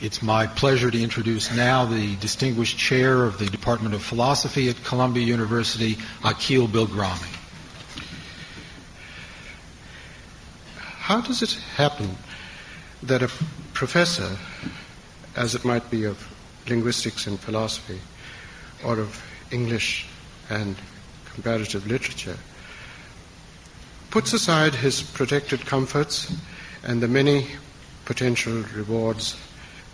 It's my pleasure to introduce now the distinguished chair of the Department of Philosophy at Columbia University, Akhil Bilgrami. How does it happen that a professor, as it might be of linguistics and philosophy, or of English and comparative literature, puts aside his protected comforts and the many potential rewards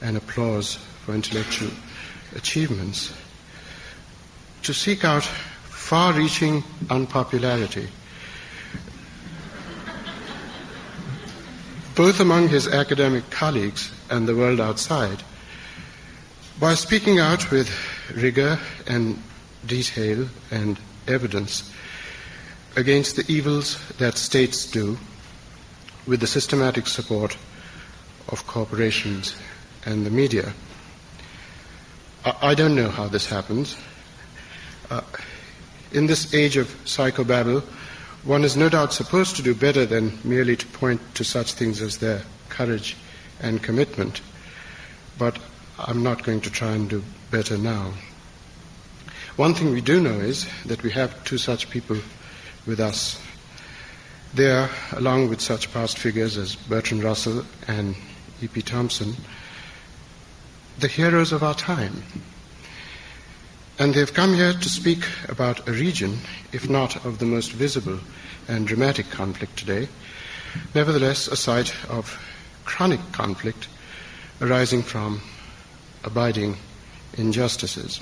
and applause for intellectual achievements to seek out far-reaching unpopularity, both among his academic colleagues and the world outside, by speaking out with rigor and detail and evidence against the evils that states do with the systematic support of corporations and the media. I don't know how this happens. In this age of psychobabble, one is no doubt supposed to do better than merely to point to such things as their courage and commitment, but I'm not going to try and do better now. One thing we do know is that we have two such people with us. They are, along with such past figures as Bertrand Russell and E.P. Thompson, the heroes of our time. And they've come here to speak about a region, if not of the most visible and dramatic conflict today, nevertheless a site of chronic conflict arising from abiding injustices.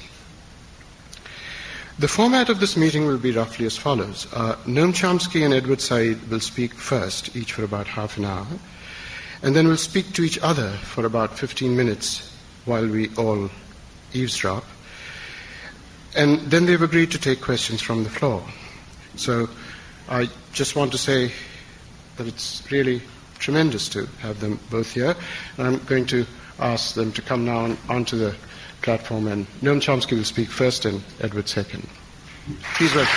The format of this meeting will be roughly as follows. Noam Chomsky and Idwārd Saʿīd will speak first, each for about half an hour, and then we'll speak to each other for about 15 minutes while we all eavesdrop. And then they've agreed to take questions from the floor. So I just want to say that it's really tremendous to have them both here. And I'm going to ask them to come now onto the platform, and Noam Chomsky will speak first and Idwārd second. Please welcome.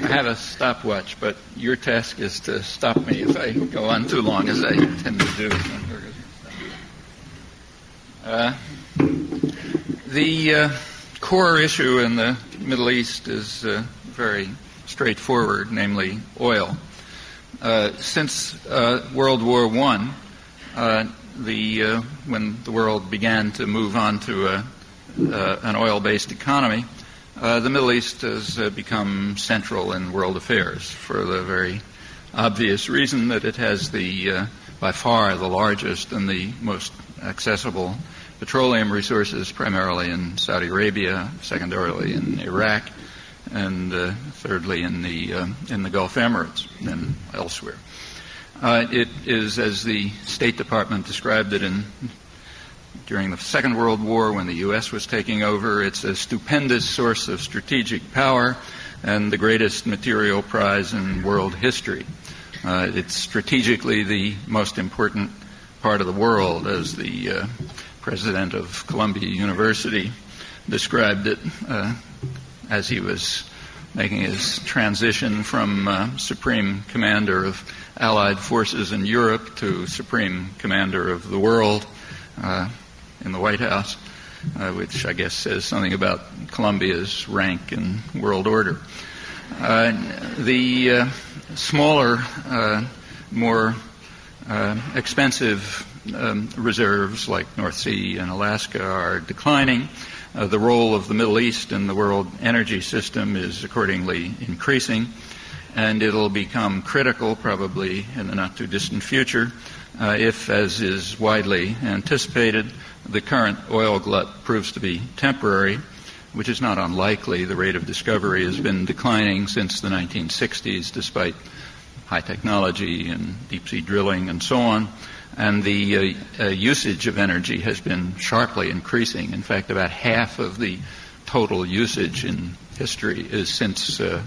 I have a stopwatch, but your task is to stop me if I go on too long, as I tend to do. The core issue in the Middle East is very straightforward, namely oil. Since World War I, when the world began to move on to an oil-based economy, the Middle East has become central in world affairs for the very obvious reason that it has by far the largest and the most accessible petroleum resources, primarily in Saudi Arabia, secondarily in Iraq, and thirdly in the Gulf Emirates and elsewhere. It is, as the State Department described it during the Second World War when the U.S. was taking over, it's a stupendous source of strategic power and the greatest material prize in world history. It's strategically the most important part of the world, as the president of Columbia University described it as he was making his transition from Supreme Commander of Allied Forces in Europe to Supreme Commander of the world in the White House, which I guess says something about Columbia's rank in world order. The smaller, more expensive reserves like North Sea and Alaska are declining. The role of the Middle East in the world energy system is accordingly increasing, and it'll become critical probably in the not-too-distant future if, as is widely anticipated, the current oil glut proves to be temporary, which is not unlikely. The rate of discovery has been declining since the 1960s, despite high technology and deep-sea drilling and so on. And the usage of energy has been sharply increasing. In fact, about half of the total usage in history is since the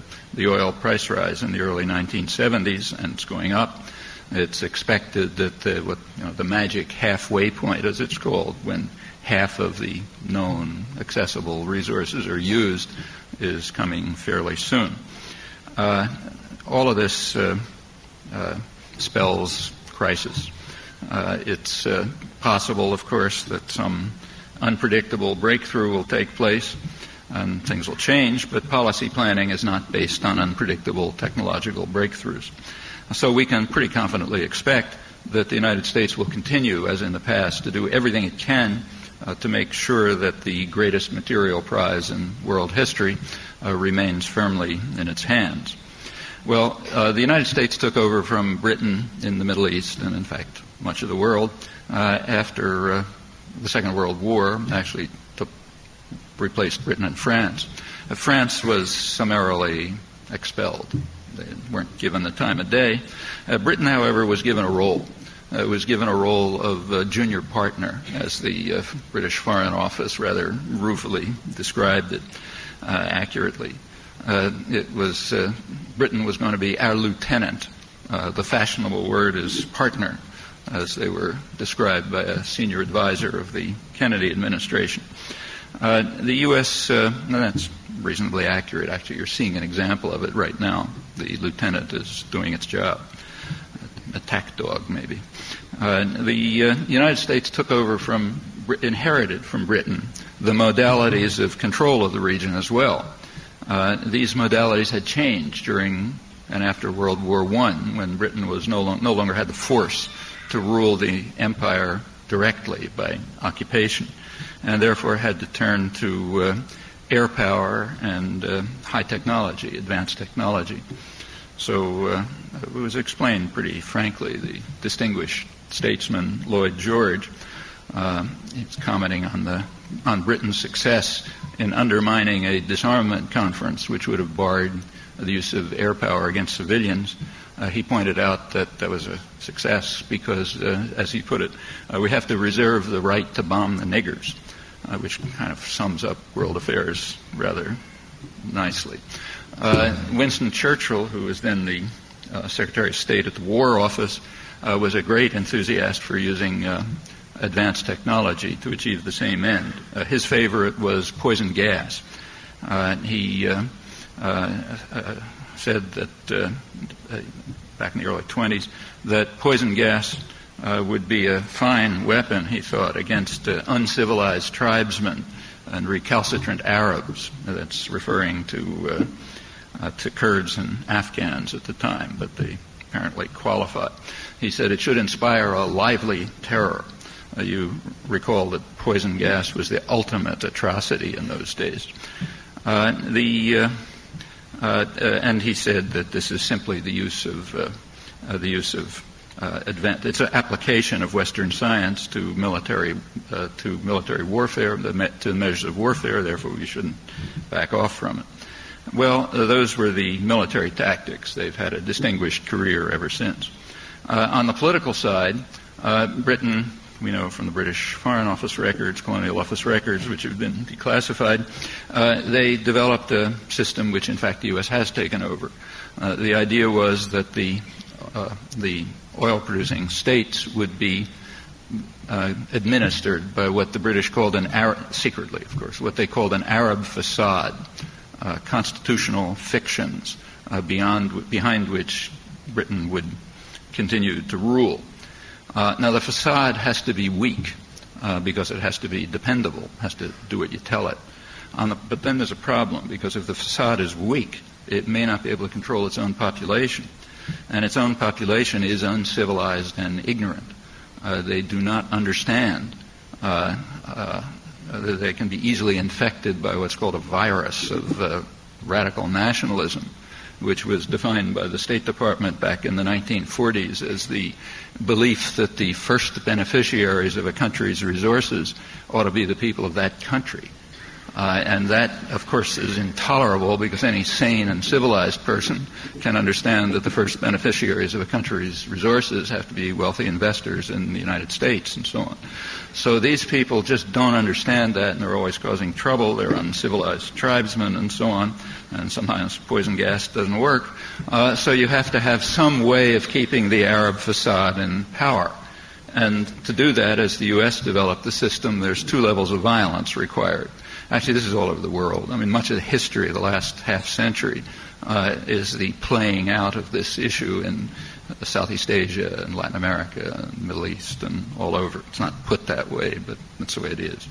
oil price rise in the early 1970s, and it's going up. It's expected that the magic halfway point, as it's called, when half of the known accessible resources are used, is coming fairly soon. All of this spells crisis. It's possible, of course, that some unpredictable breakthrough will take place and things will change, but policy planning is not based on unpredictable technological breakthroughs. So we can pretty confidently expect that the United States will continue, as in the past, to do everything it can to make sure that the greatest material prize in world history remains firmly in its hands. Well, the United States took over from Britain in the Middle East, and in fact much of the world, after the Second World War, actually replaced Britain and France. France was summarily expelled. They weren't given the time of day. Britain, however, was given a role. It was given a role of junior partner, as the British Foreign Office rather ruefully described it accurately. Britain was going to be our lieutenant. The fashionable word is partner, as they were described by a senior advisor of the Kennedy administration. The U.S., that's reasonably accurate. Actually, you're seeing an example of it right now. The lieutenant is doing its job. Attack dog, maybe. The United States inherited from Britain the modalities of control of the region as well. These modalities had changed during and after World War I, when Britain was no longer had the force to rule the empire directly by occupation, and therefore had to turn to air power and high technology, advanced technology. So it was explained pretty frankly. The distinguished statesman Lloyd George, he's commenting on Britain's success in undermining a disarmament conference which would have barred the use of air power against civilians. He pointed out that was a success because, as he put it, we have to reserve the right to bomb the niggers, which kind of sums up world affairs rather nicely. Winston Churchill, who was then the Secretary of State at the War Office, was a great enthusiast for using advanced technology to achieve the same end. His favorite was poison gas. He said that back in the early 20s that poison gas would be a fine weapon, he thought, against uncivilized tribesmen and recalcitrant Arabs. That's referring to Kurds and Afghans at the time, but they apparently qualified. He said it should inspire a lively terror. You recall that poison gas was the ultimate atrocity in those days. And he said that this is simply the use of it's an application of Western science to military warfare, to the measures of warfare. Therefore, we shouldn't back off from it. Well, those were the military tactics. They've had a distinguished career ever since. On the political side, Britain, we know from the British Foreign Office records, Colonial Office records, which have been declassified, they developed a system which, in fact, the U.S. has taken over. The idea was that the oil-producing states would be administered by what the British called secretly, of course, what they called an Arab facade, constitutional fictions behind which Britain would continue to rule. Now, the facade has to be weak because it has to be dependable, has to do what you tell it. But then there's a problem, because if the facade is weak, it may not be able to control its own population. And its own population is uncivilized and ignorant. They do not understand. They can be easily infected by what's called a virus of radical nationalism, which was defined by the State Department back in the 1940s as the belief that the first beneficiaries of a country's resources ought to be the people of that country. And that, of course, is intolerable because any sane and civilized person can understand that the first beneficiaries of a country's resources have to be wealthy investors in the United States and so on. So these people just don't understand that, and they're always causing trouble. They're uncivilized tribesmen and so on, and sometimes poison gas doesn't work. So you have to have some way of keeping the Arab facade in power. And to do that, as the U.S. developed the system, there's 2 levels of violence required. Actually, this is all over the world. I mean, much of the history of the last half century is the playing out of this issue in Southeast Asia and Latin America and the Middle East and all over. It's not put that way, but that's the way it is.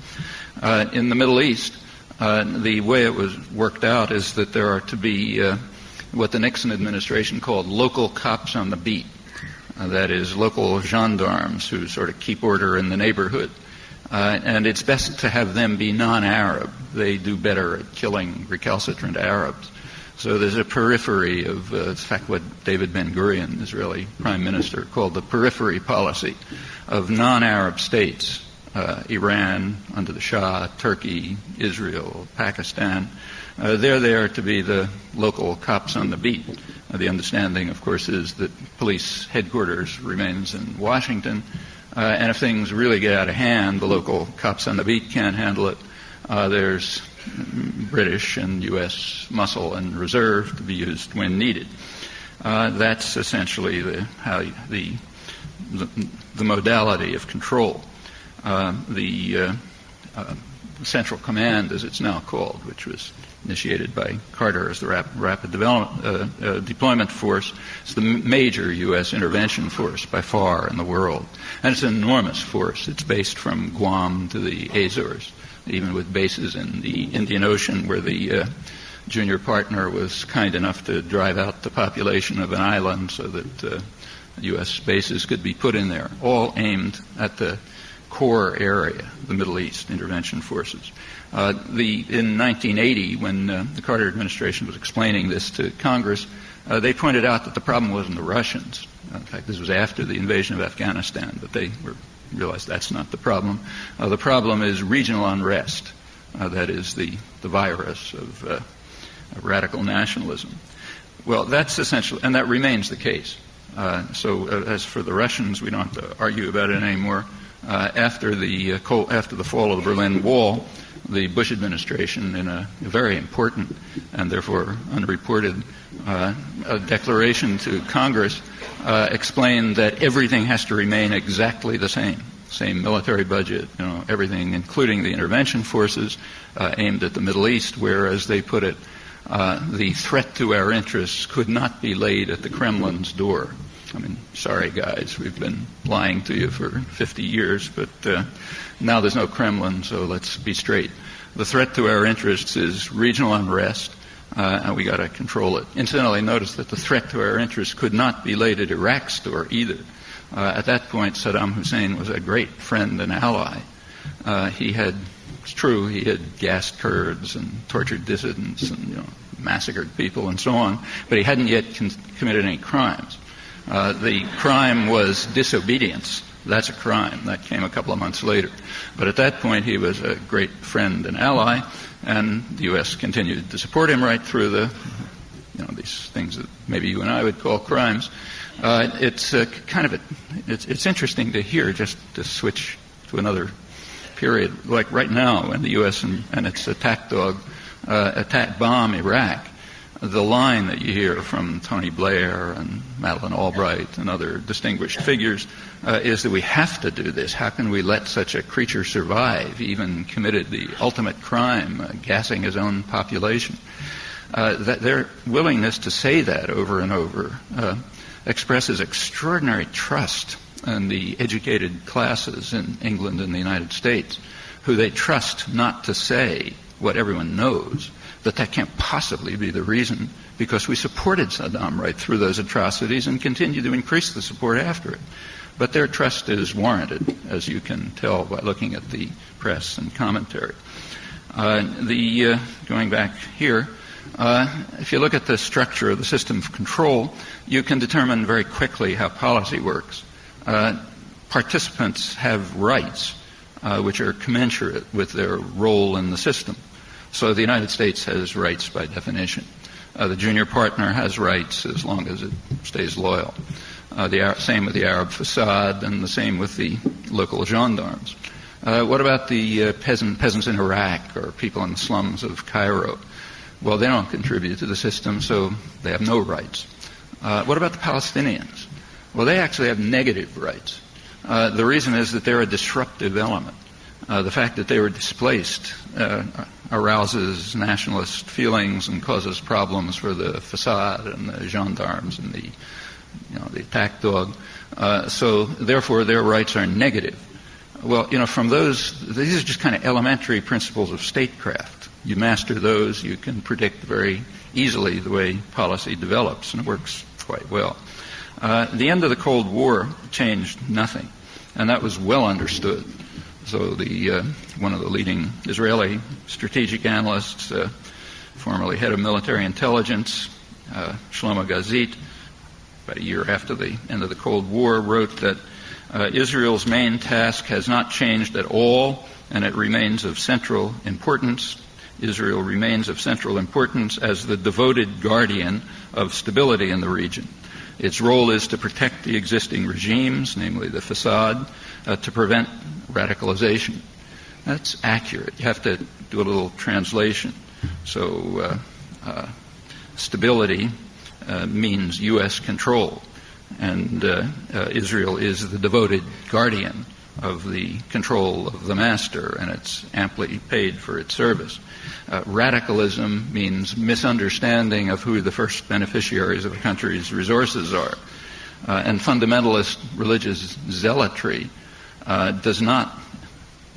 In the Middle East, the way it was worked out is that there are to be what the Nixon administration called local cops on the beat. That is, local gendarmes who sort of keep order in the neighborhood. And it's best to have them be non-Arab. They do better at killing recalcitrant Arabs. So there's a periphery of, in fact, what David Ben-Gurion, the Israeli prime minister, called the periphery policy of non-Arab states, Iran under the Shah, Turkey, Israel, Pakistan. They're there to be the local cops on the beat. The understanding, of course, is that police headquarters remains in Washington. And if things really get out of hand, the local cops on the beat can't handle it. There's British and U.S. muscle and reserve to be used when needed. That's essentially the modality of control. The Central Command, as it's now called, which was initiated by Carter as the Rapid Deployment Force, is the major U.S. intervention force by far in the world. And it's an enormous force. It's based from Guam to the Azores, even with bases in the Indian Ocean where the junior partner was kind enough to drive out the population of an island so that U.S. bases could be put in there, all aimed at the core area, the Middle East intervention forces. In 1980, when the Carter administration was explaining this to Congress, they pointed out that the problem wasn't the Russians. In fact, this was after the invasion of Afghanistan, but they realized that's not the problem. The problem is regional unrest. That is the virus of radical nationalism. Well, that's essential, and that remains the case. So as for the Russians, we don't have to argue about it anymore. After the fall of the Berlin Wall, the Bush administration, in a very important and therefore unreported declaration to Congress, explained that everything has to remain exactly the same military budget, everything, including the intervention forces aimed at the Middle East, where, as they put it, the threat to our interests could not be laid at the Kremlin's door. I mean, sorry, guys, we've been lying to you for 50 years, but now there's no Kremlin, so let's be straight. The threat to our interests is regional unrest, and we got to control it. Incidentally, notice that the threat to our interests could not be laid at Iraq's door either. At that point, Saddam Hussein was a great friend and ally. It's true, he had gassed Kurds and tortured dissidents and massacred people and so on, but he hadn't yet committed any crimes. The crime was disobedience. That's a crime. That came a couple of months later. But at that point, he was a great friend and ally, and the U.S. continued to support him right through these things that maybe you and I would call crimes. It's interesting to hear, just to switch to another period, like right now when the U.S. and its attack dog bomb Iraq. The line that you hear from Tony Blair and Madeleine Albright and other distinguished figures is that we have to do this. How can we let such a creature survive? He even committed the ultimate crime, gassing his own population. Their willingness to say that over and over expresses extraordinary trust in the educated classes in England and the United States, who they trust not to say what everyone knows, that can't possibly be the reason, because we supported Saddam right through those atrocities and continue to increase the support after it. But their trust is warranted, as you can tell by looking at the press and commentary. Going back here, if you look at the structure of the system of control, you can determine very quickly how policy works. Participants have rights which are commensurate with their role in the system. So the United States has rights by definition. The junior partner has rights as long as it stays loyal. Same with the Arab facade, and the same with the local gendarmes. What about the peasants in Iraq or people in the slums of Cairo? Well, they don't contribute to the system, so they have no rights. What about the Palestinians? Well, they actually have negative rights. The reason is that they're a disruptive element. The fact that they were displaced arouses nationalist feelings and causes problems for the facade and the gendarmes and the attack dog. So therefore, their rights are negative. Well, from these are just kind of elementary principles of statecraft. You master those, you can predict very easily the way policy develops, and it works quite well. The end of the Cold War changed nothing, and that was well understood. So one of the leading Israeli strategic analysts, formerly head of military intelligence, Shlomo Gazit, about a year after the end of the Cold War, wrote that Israel's main task has not changed at all, and it remains of central importance. Israel remains of central importance as the devoted guardian of stability in the region. Its role is to protect the existing regimes, namely the facade, to prevent radicalization. That's accurate. You have to do a little translation. So stability means U.S. control, and Israel is the devoted guardian of the control of the master, and it's amply paid for its service. Radicalism means misunderstanding of who the first beneficiaries of a country's resources are. And fundamentalist religious zealotry does not,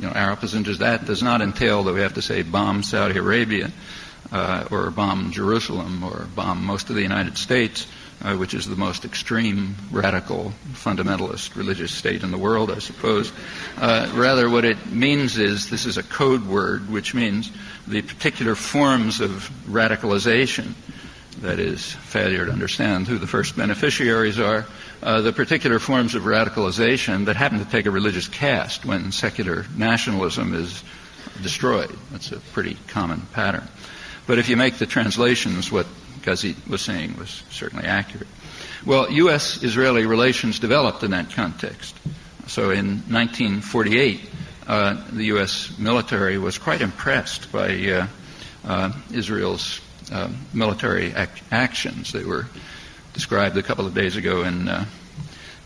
our opposition to that does not entail that we have to say bomb Saudi Arabia or bomb Jerusalem or bomb most of the United States, which is the most extreme, radical, fundamentalist religious state in the world, I suppose. Rather, what it means is, this is a code word, which means the particular forms of radicalization, that is, failure to understand who the first beneficiaries are, the particular forms of radicalization that happen to take a religious cast when secular nationalism is destroyed. That's a pretty common pattern. But if you make the translations, what Gazit was saying was certainly accurate. Well, U.S.-Israeli relations developed in that context. So in 1948, the U.S. military was quite impressed by Israel's military actions. They were described a couple of days ago in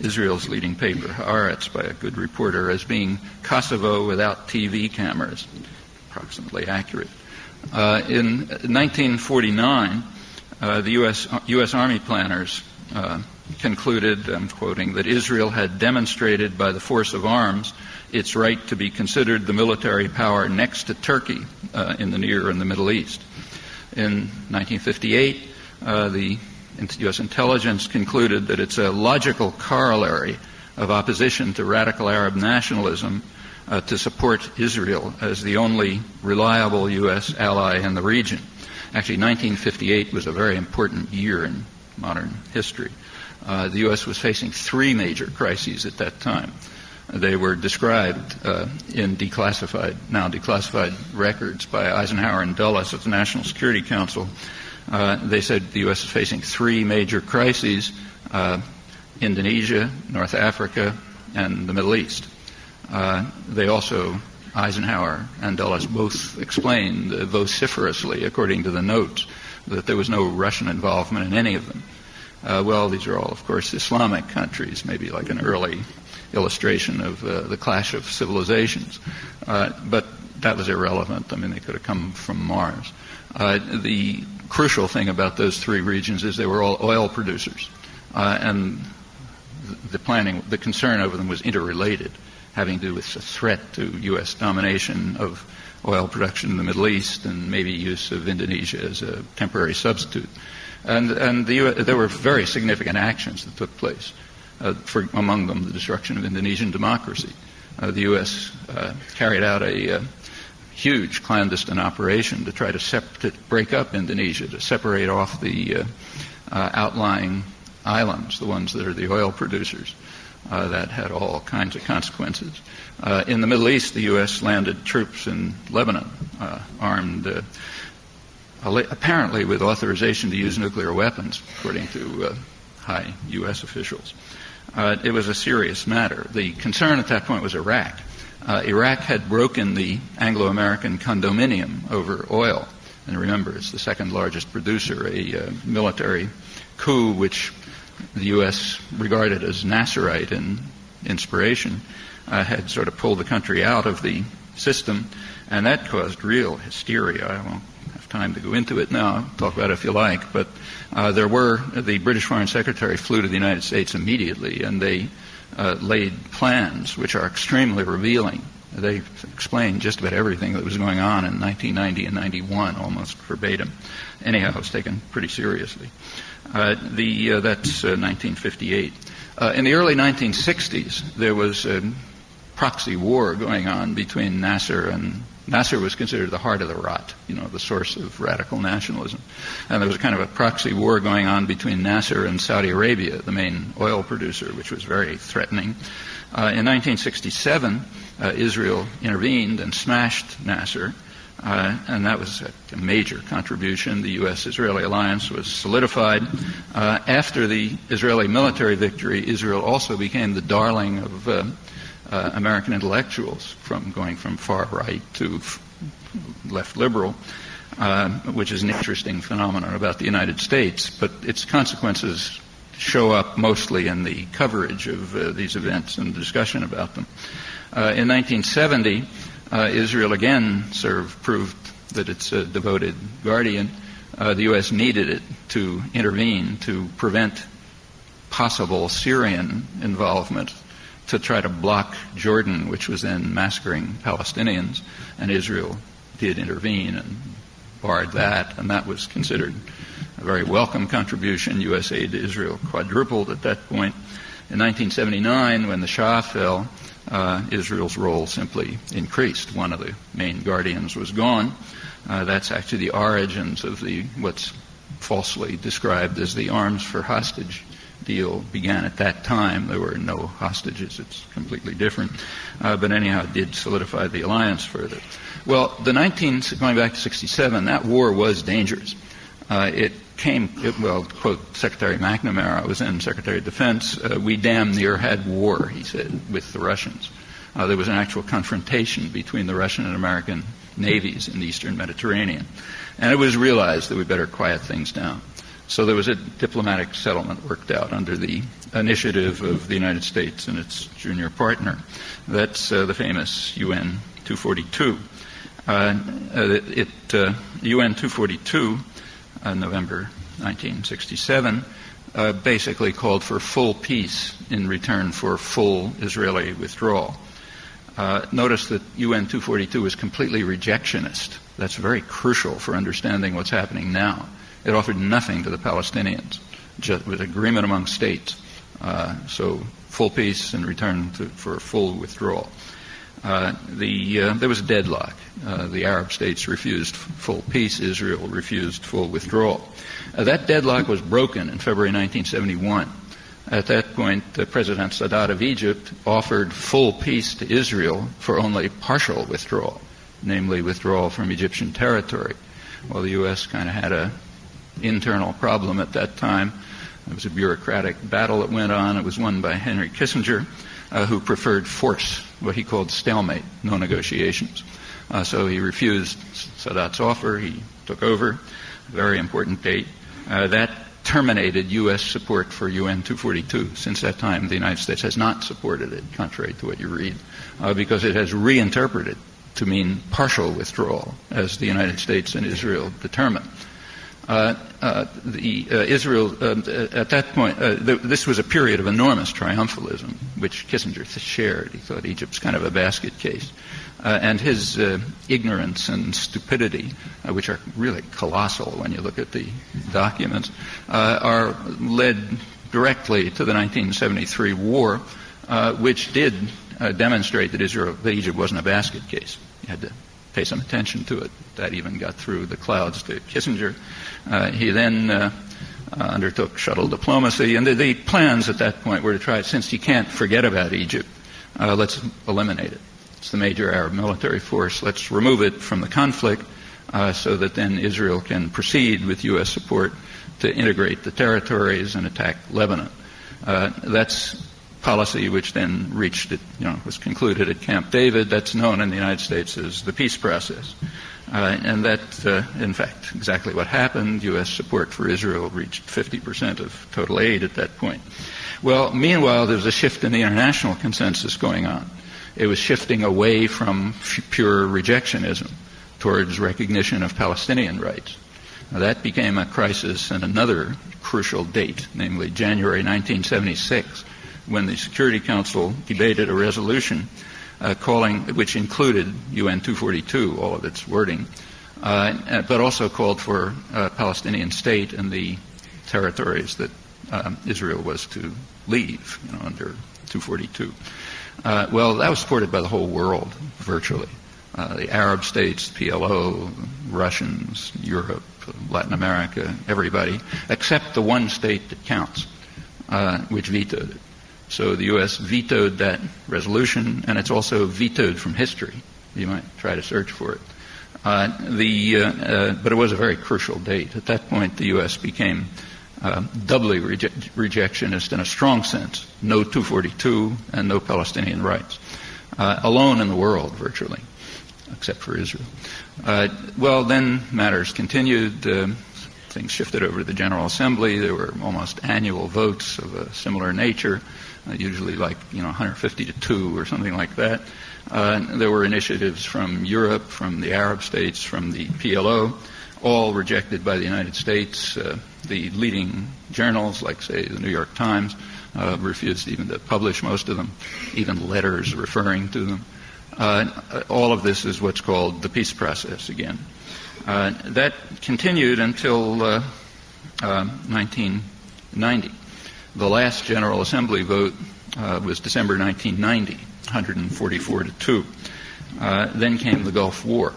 Israel's leading paper, Haaretz, by a good reporter, as being Kosovo without TV cameras. Approximately accurate. In 1949, the U.S. Army planners concluded, I'm quoting, that Israel had demonstrated by the force of arms its right to be considered the military power next to Turkey in the Near and the Middle East. In 1958, the U.S. intelligence concluded that it's a logical corollary of opposition to radical Arab nationalism to support Israel as the only reliable U.S. ally in the region. Actually, 1958 was a very important year in modern history. The U.S. was facing three major crises at that time. They were described in now declassified records by Eisenhower and Dulles at the National Security Council. They said the U.S. is facing three major crises: Indonesia, North Africa, and the Middle East. They also, Eisenhower and Dulles both explained vociferously, according to the notes, that there was no Russian involvement in any of them. Well, these are all, of course, Islamic countries, maybe like an early illustration of the clash of civilizations. But that was irrelevant. I mean, they could have come from Mars. The crucial thing about those three regions is they were all oil producers. And the concern over them was interrelated, having to do with the threat to U.S. domination of oil production in the Middle East and maybe use of Indonesia as a temporary substitute. And there were very significant actions that took place, among them the destruction of Indonesian democracy. The U.S. carried out a huge clandestine operation to try to break up Indonesia, to separate off the outlying islands, the ones that are the oil producers. that had all kinds of consequences. In the Middle East, the U.S. landed troops in Lebanon, armed apparently with authorization to use nuclear weapons, according to high U.S. officials. It was a serious matter. The concern at that point was Iraq. Iraq had broken the Anglo-American condominium over oil. And remember, it's the second largest producer, a military coup which the U.S. regarded as Nasserite in inspiration, had sort of pulled the country out of the system, and that caused real hysteria. I won't have time to go into it now. I'll talk about it if you like, but the British Foreign Secretary flew to the United States immediately, and they laid plans which are extremely revealing. They explained just about everything that was going on in 1990 and 91, almost verbatim. Anyhow, it was taken pretty seriously. That's 1958. In the early 1960s, there was a proxy war going on between Nasser and Nasser was considered the heart of the rot, the source of radical nationalism. And there was kind of a proxy war going on between Nasser and Saudi Arabia, the main oil producer, which was very threatening. In 1967, Israel intervened and smashed Nasser, and that was a major contribution. The U.S.-Israeli alliance was solidified. After the Israeli military victory, Israel also became the darling of American intellectuals, going from far right to left liberal, which is an interesting phenomenon about the United States, but its consequences show up mostly in the coverage of these events and the discussion about them. In 1970, Israel again proved that it's a devoted guardian. The U.S. needed it to intervene to prevent possible Syrian involvement, to try to block Jordan, which was then massacring Palestinians, and Israel did intervene and barred that, and that was considered a very welcome contribution. U.S. aid to Israel quadrupled at that point. In 1979, when the Shah fell, Israel's role simply increased. One of the main guardians was gone. That's actually the origins of what's falsely described as the arms for hostage deal began at that time. There were no hostages. It's completely different. But anyhow, it did solidify the alliance further. Well, going back to 67, that war was dangerous. Quote Secretary McNamara, was then Secretary of Defense, we damn near had war, he said, with the Russians. There was an actual confrontation between the Russian and American navies in the eastern Mediterranean. And it was realized that we better quiet things down. So there was a diplomatic settlement worked out under the initiative of the United States and its junior partner. That's the famous UN 242. UN 242, November 1967, basically called for full peace in return for full Israeli withdrawal. Notice that UN 242 is completely rejectionist. That's very crucial for understanding what's happening now. It offered nothing to the Palestinians, just with agreement among states. So full peace in return for full withdrawal. There was a deadlock. The Arab states refused full peace. Israel refused full withdrawal. That deadlock was broken in February 1971. At that point, President Sadat of Egypt offered full peace to Israel for only partial withdrawal, namely withdrawal from Egyptian territory. Well, the U.S. kind of had an internal problem at that time. It was a bureaucratic battle that went on. It was won by Henry Kissinger, who preferred force, what he called stalemate, no negotiations. So he refused Sadat's offer. He took over, a very important date. That terminated U.S. support for UN 242. Since that time, the United States has not supported it, contrary to what you read, because it has reinterpreted to mean partial withdrawal, as the United States and Israel determined. Israel, at that point, this was a period of enormous triumphalism, which Kissinger shared. He thought Egypt's kind of a basket case. And his ignorance and stupidity, which are really colossal when you look at the documents, are led directly to the 1973 war, which did demonstrate that Egypt wasn't a basket case. You had to pay some attention to it. That even got through the clouds to Kissinger. He then undertook shuttle diplomacy, and the plans at that point were to try, since you can't forget about Egypt, let's eliminate it. It's the major Arab military force. Let's remove it from the conflict so that then Israel can proceed with U.S. support to integrate the territories and attack Lebanon. That's policy which then reached it, was concluded at Camp David. That's known in the United States as the peace process. And that, in fact, exactly what happened. U.S. support for Israel reached 50% of total aid at that point. Well, meanwhile, there was a shift in the international consensus going on. It was shifting away from pure rejectionism towards recognition of Palestinian rights. Now, that became a crisis in another crucial date, namely January 1976, when the Security Council debated a resolution which included UN 242, all of its wording, but also called for a Palestinian state in the territories that Israel was to leave, under 242. Well, that was supported by the whole world, virtually. The Arab states, PLO, Russians, Europe, Latin America, everybody, except the one state that counts, which vetoed it. So the U.S. vetoed that resolution, and it's also vetoed from history. You might try to search for it. But it was a very crucial date. At that point, the U.S. became doubly rejectionist in a strong sense. No 242 and no Palestinian rights. Alone in the world, virtually, except for Israel. Well, then matters continued. Things shifted over to the General Assembly. There were almost annual votes of a similar nature, usually like 150 to 2 or something like that. There were initiatives from Europe, from the Arab states, from the PLO, all rejected by the United States. The leading journals, like, say, the New York Times, refused even to publish most of them, even letters referring to them. All of this is what's called the peace process again. That continued until 1990. The last General Assembly vote was December 1990, 144 to 2. Then came the Gulf War.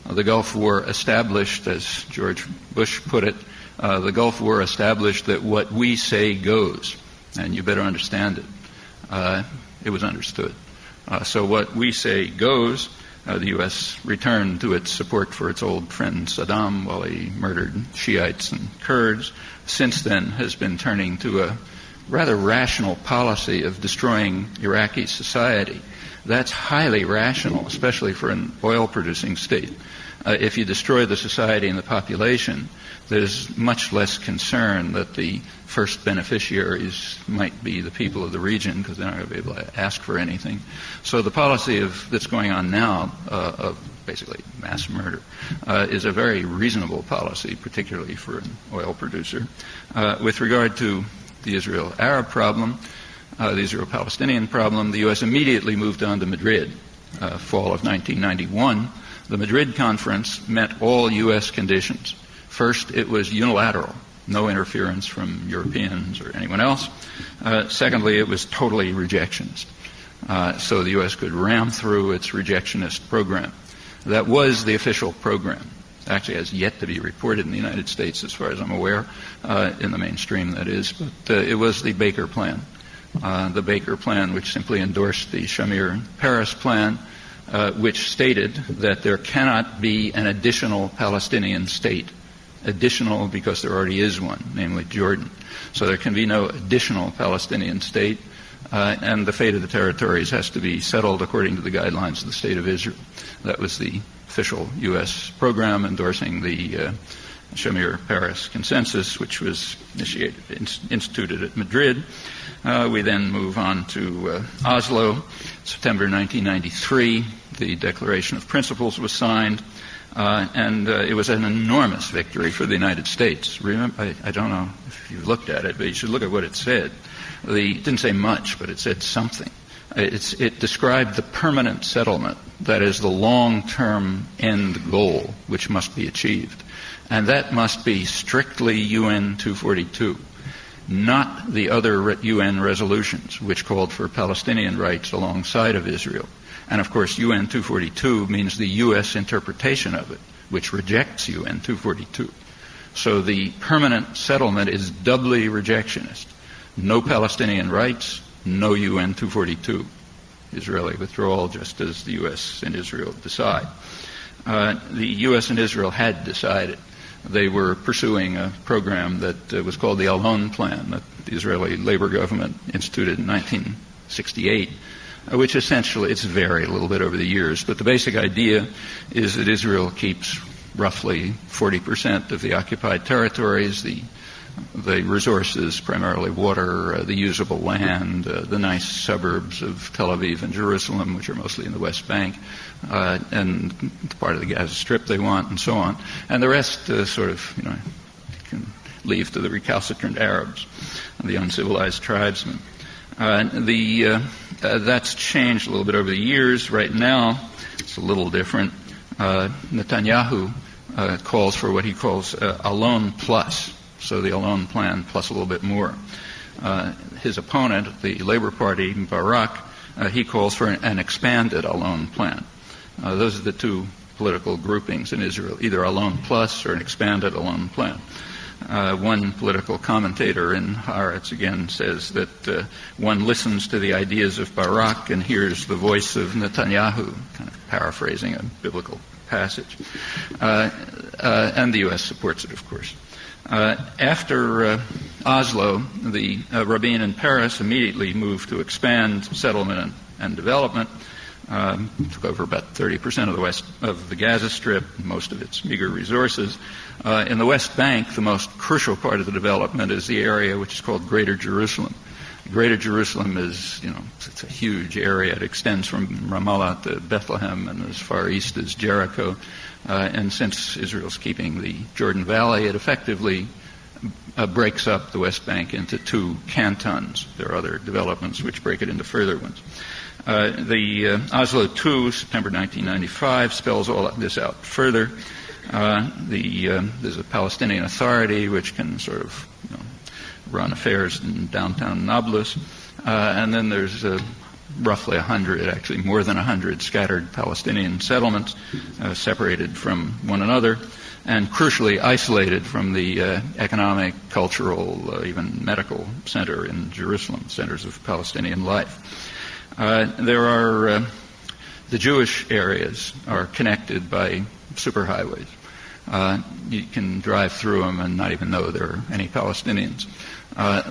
The Gulf War established, as George Bush put it, the Gulf War established that what we say goes, and you better understand it. It was understood. So what we say goes. The U.S. returned to its support for its old friend Saddam while he murdered Shiites and Kurds. Since then has been turning to a rather rational policy of destroying Iraqi society. That's highly rational, especially for an oil-producing state. If you destroy the society and the population, there's much less concern that the first beneficiaries might be the people of the region, because they're not going to be able to ask for anything. So the policy that's going on now of basically mass murder is a very reasonable policy, particularly for an oil producer. With regard to the Israel-Arab problem, the Israel-Palestinian problem, the U.S. immediately moved on to Madrid, fall of 1991. The Madrid conference met all U.S. conditions. First, it was unilateral, no interference from Europeans or anyone else. Secondly, it was totally rejectionist. So the U.S. could ram through its rejectionist program. That was the official program. It actually has yet to be reported in the United States, as far as I'm aware, in the mainstream, that is. But it was the Baker Plan. The Baker Plan, which simply endorsed the Shamir-Peres Plan, which stated that there cannot be an additional Palestinian state. Additional because there already is one, namely Jordan. So there can be no additional Palestinian state, and the fate of the territories has to be settled according to the guidelines of the State of Israel. That was the official U.S. program endorsing the Shamir-Peres consensus, which was instituted at Madrid. We then move on to Oslo. September 1993, the Declaration of Principles was signed. And it was an enormous victory for the United States. Remember, I don't know if you've looked at it, but you should look at what it said. It didn't say much, but it said something. It described the permanent settlement, that is the long-term end goal, which must be achieved. And that must be strictly UN 242, not the other UN resolutions, which called for Palestinian rights alongside of Israel. And, of course, UN 242 means the U.S. interpretation of it, which rejects UN 242. So the permanent settlement is doubly rejectionist. No Palestinian rights, no UN 242. Israeli withdrawal, just as the U.S. and Israel decide. The U.S. and Israel had decided. They were pursuing a program that was called the Alon Plan that the Israeli labor government instituted in 1968, which essentially, it's varied a little bit over the years, but the basic idea is that Israel keeps roughly 40% of the occupied territories, the resources, primarily water, the usable land, the nice suburbs of Tel Aviv and Jerusalem, which are mostly in the West Bank, and the part of the Gaza Strip they want, and so on. And the rest sort of, you can leave to the recalcitrant Arabs, the uncivilized tribesmen. That's changed a little bit over the years. Right now, it's a little different. Netanyahu calls for what he calls Alon Plus. So the Alon Plan plus a little bit more. His opponent, the Labor Party, Barak, he calls for an expanded Alon Plan. Those are the two political groupings in Israel, either Alon Plus or an expanded Alon Plan. One political commentator in Haaretz again says that one listens to the ideas of Barak and hears the voice of Netanyahu, kind of paraphrasing a biblical passage. And the U.S. supports it, of course. After Oslo, the Rabin in Paris immediately moved to expand settlement and development. Took over about 30% of the Gaza Strip, most of its meager resources. In the West Bank, the most crucial part of the development is the area which is called Greater Jerusalem. Greater Jerusalem is, it's a huge area. It extends from Ramallah to Bethlehem and as far east as Jericho. And since Israel's keeping the Jordan Valley, it effectively breaks up the West Bank into two cantons. There are other developments which break it into further ones. The Oslo II, September 1995, spells all of this out further. There's a Palestinian Authority which can sort of run affairs in downtown Nablus. And then there's roughly 100, actually more than 100 scattered Palestinian settlements separated from one another and crucially isolated from the economic, cultural, even medical center in Jerusalem, centers of Palestinian life. There are the Jewish areas are connected by superhighways. You can drive through them and not even know there are any Palestinians.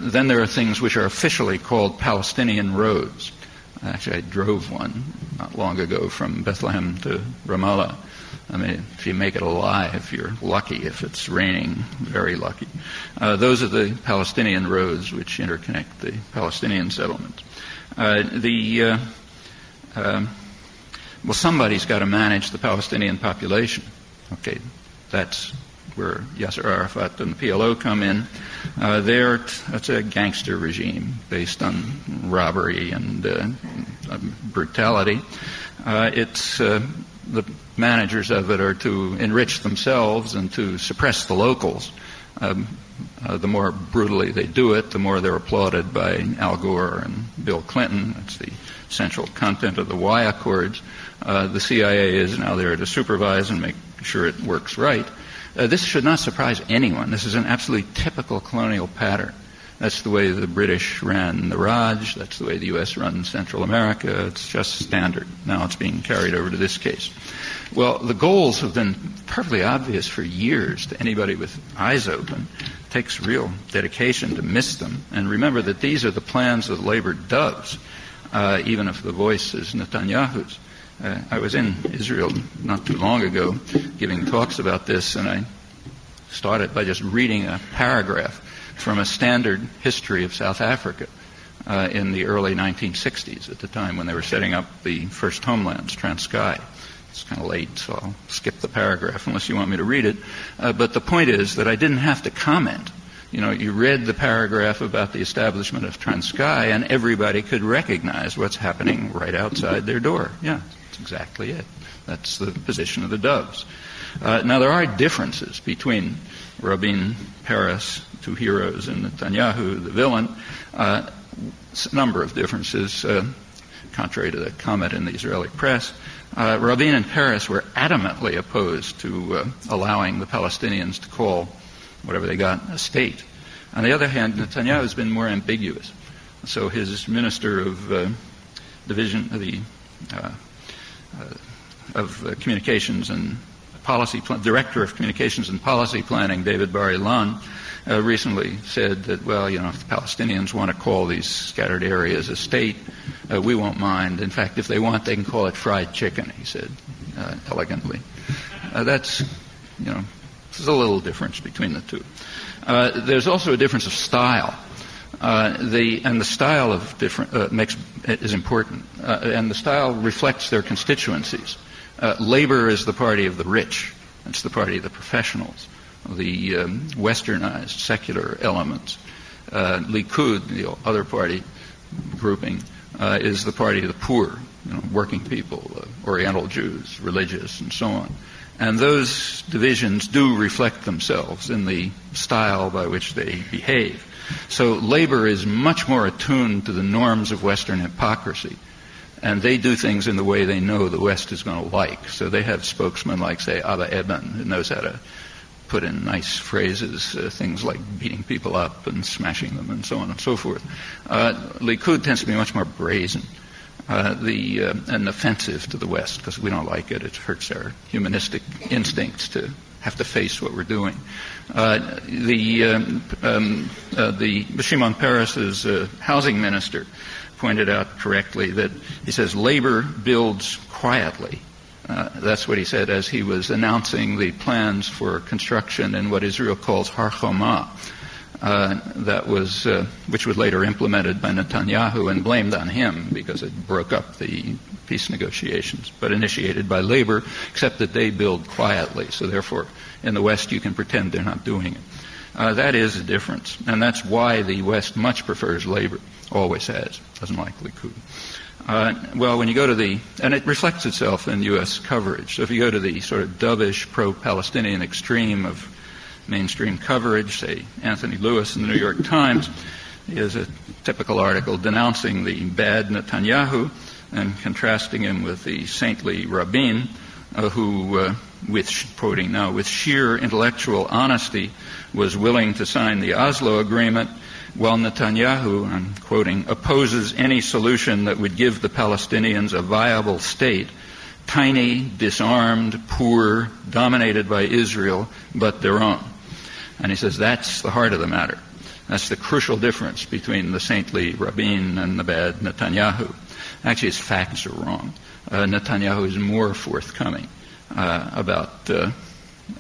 Then there are things which are officially called Palestinian roads. Actually, I drove one not long ago from Bethlehem to Ramallah. I mean, if you make it alive, you're lucky. If it's raining, very lucky. Those are the Palestinian roads which interconnect the Palestinian settlements. Well, somebody's got to manage the Palestinian population. Okay, that's where Yasser Arafat and the PLO come in. That's a gangster regime based on robbery and brutality. The managers of it are to enrich themselves and to suppress the locals. The more brutally they do it, the more they're applauded by Al Gore and Bill Clinton. That's the central content of the Y Accords. The CIA is now there to supervise and make sure it works right. This should not surprise anyone. This is an absolutely typical colonial pattern. That's the way the British ran the Raj. That's the way the U.S. runs Central America. It's just standard. Now it's being carried over to this case. Well, the goals have been perfectly obvious for years to anybody with eyes open. It takes real dedication to miss them. And remember that these are the plans that Labor does, even if the voice is Netanyahu's. I was in Israel not too long ago giving talks about this, and I started by just reading a paragraph from a standard history of South Africa in the early 1960s, at the time when they were setting up the first homelands, Transkei. It's kind of late, so I'll skip the paragraph unless you want me to read it. But the point is that I didn't have to comment. You read the paragraph about the establishment of Transkei, and everybody could recognize what's happening right outside their door. Yeah, that's exactly it. That's the position of the doves. Now, there are differences between Rabin, Peres, two heroes, and Netanyahu, the villain. A number of differences, contrary to the comment in the Israeli press. Rabin and Peres were adamantly opposed to allowing the Palestinians to call whatever they got, a state. On the other hand, Netanyahu has been more ambiguous. So his minister of division of communications and policy, director of communications and policy planning, David Bar-Ilan, recently said that, well, if the Palestinians want to call these scattered areas a state, we won't mind. In fact, if they want, they can call it fried chicken, he said, elegantly. There's a little difference between the two. There's also a difference of style. The style of is important, and the style reflects their constituencies. Labor is the party of the rich. It's the party of the professionals, the westernized, secular elements. Likud, the other party grouping, is the party of the poor, working people, Oriental Jews, religious, and so on. And those divisions do reflect themselves in the style by which they behave. So labor is much more attuned to the norms of Western hypocrisy. And they do things in the way they know the West is going to like. So they have spokesmen like, say, Abba Eban, who knows how to put in nice phrases, things like beating people up and smashing them and so on and so forth. Likud tends to be much more brazen and offensive to the West because we don't like it. It hurts our humanistic instincts to have to face what we're doing. Shimon Peres's housing minister pointed out correctly that he says labor builds quietly. That's what he said as he was announcing the plans for construction in what Israel calls Har Choma, which was later implemented by Netanyahu and blamed on him because it broke up the peace negotiations, but initiated by labor, except that they build quietly. So therefore, in the West, you can pretend they're not doing it. That is a difference, and that's why the West much prefers labor, always has, doesn't like Likud. When you go to and it reflects itself in U.S. coverage. So if you go to the sort of dovish pro-Palestinian extreme of mainstream coverage, say Anthony Lewis in the New York Times, he has a typical article denouncing the bad Netanyahu and contrasting him with the saintly Rabin, who, quoting now, with sheer intellectual honesty, was willing to sign the Oslo Agreement, while Netanyahu, I'm quoting, opposes any solution that would give the Palestinians a viable state, tiny, disarmed, poor, dominated by Israel, but their own. And he says that's the heart of the matter. That's the crucial difference between the saintly Rabin and the bad Netanyahu. Actually, his facts are wrong. Netanyahu is more forthcoming about a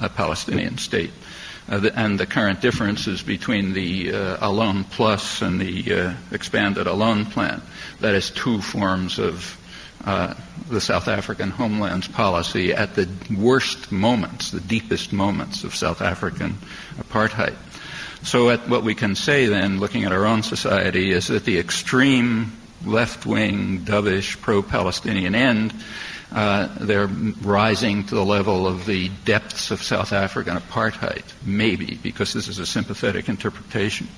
Palestinian state. And the current differences between the Alon Plus and the expanded Alon plan, that is two forms of the South African homeland's policy at the worst moments, the deepest moments of South African apartheid. So what we can say then, looking at our own society, is that the extreme left-wing, dovish, pro-Palestinian end, they're rising to the level of the depths of South African apartheid, maybe, because this is a sympathetic interpretation.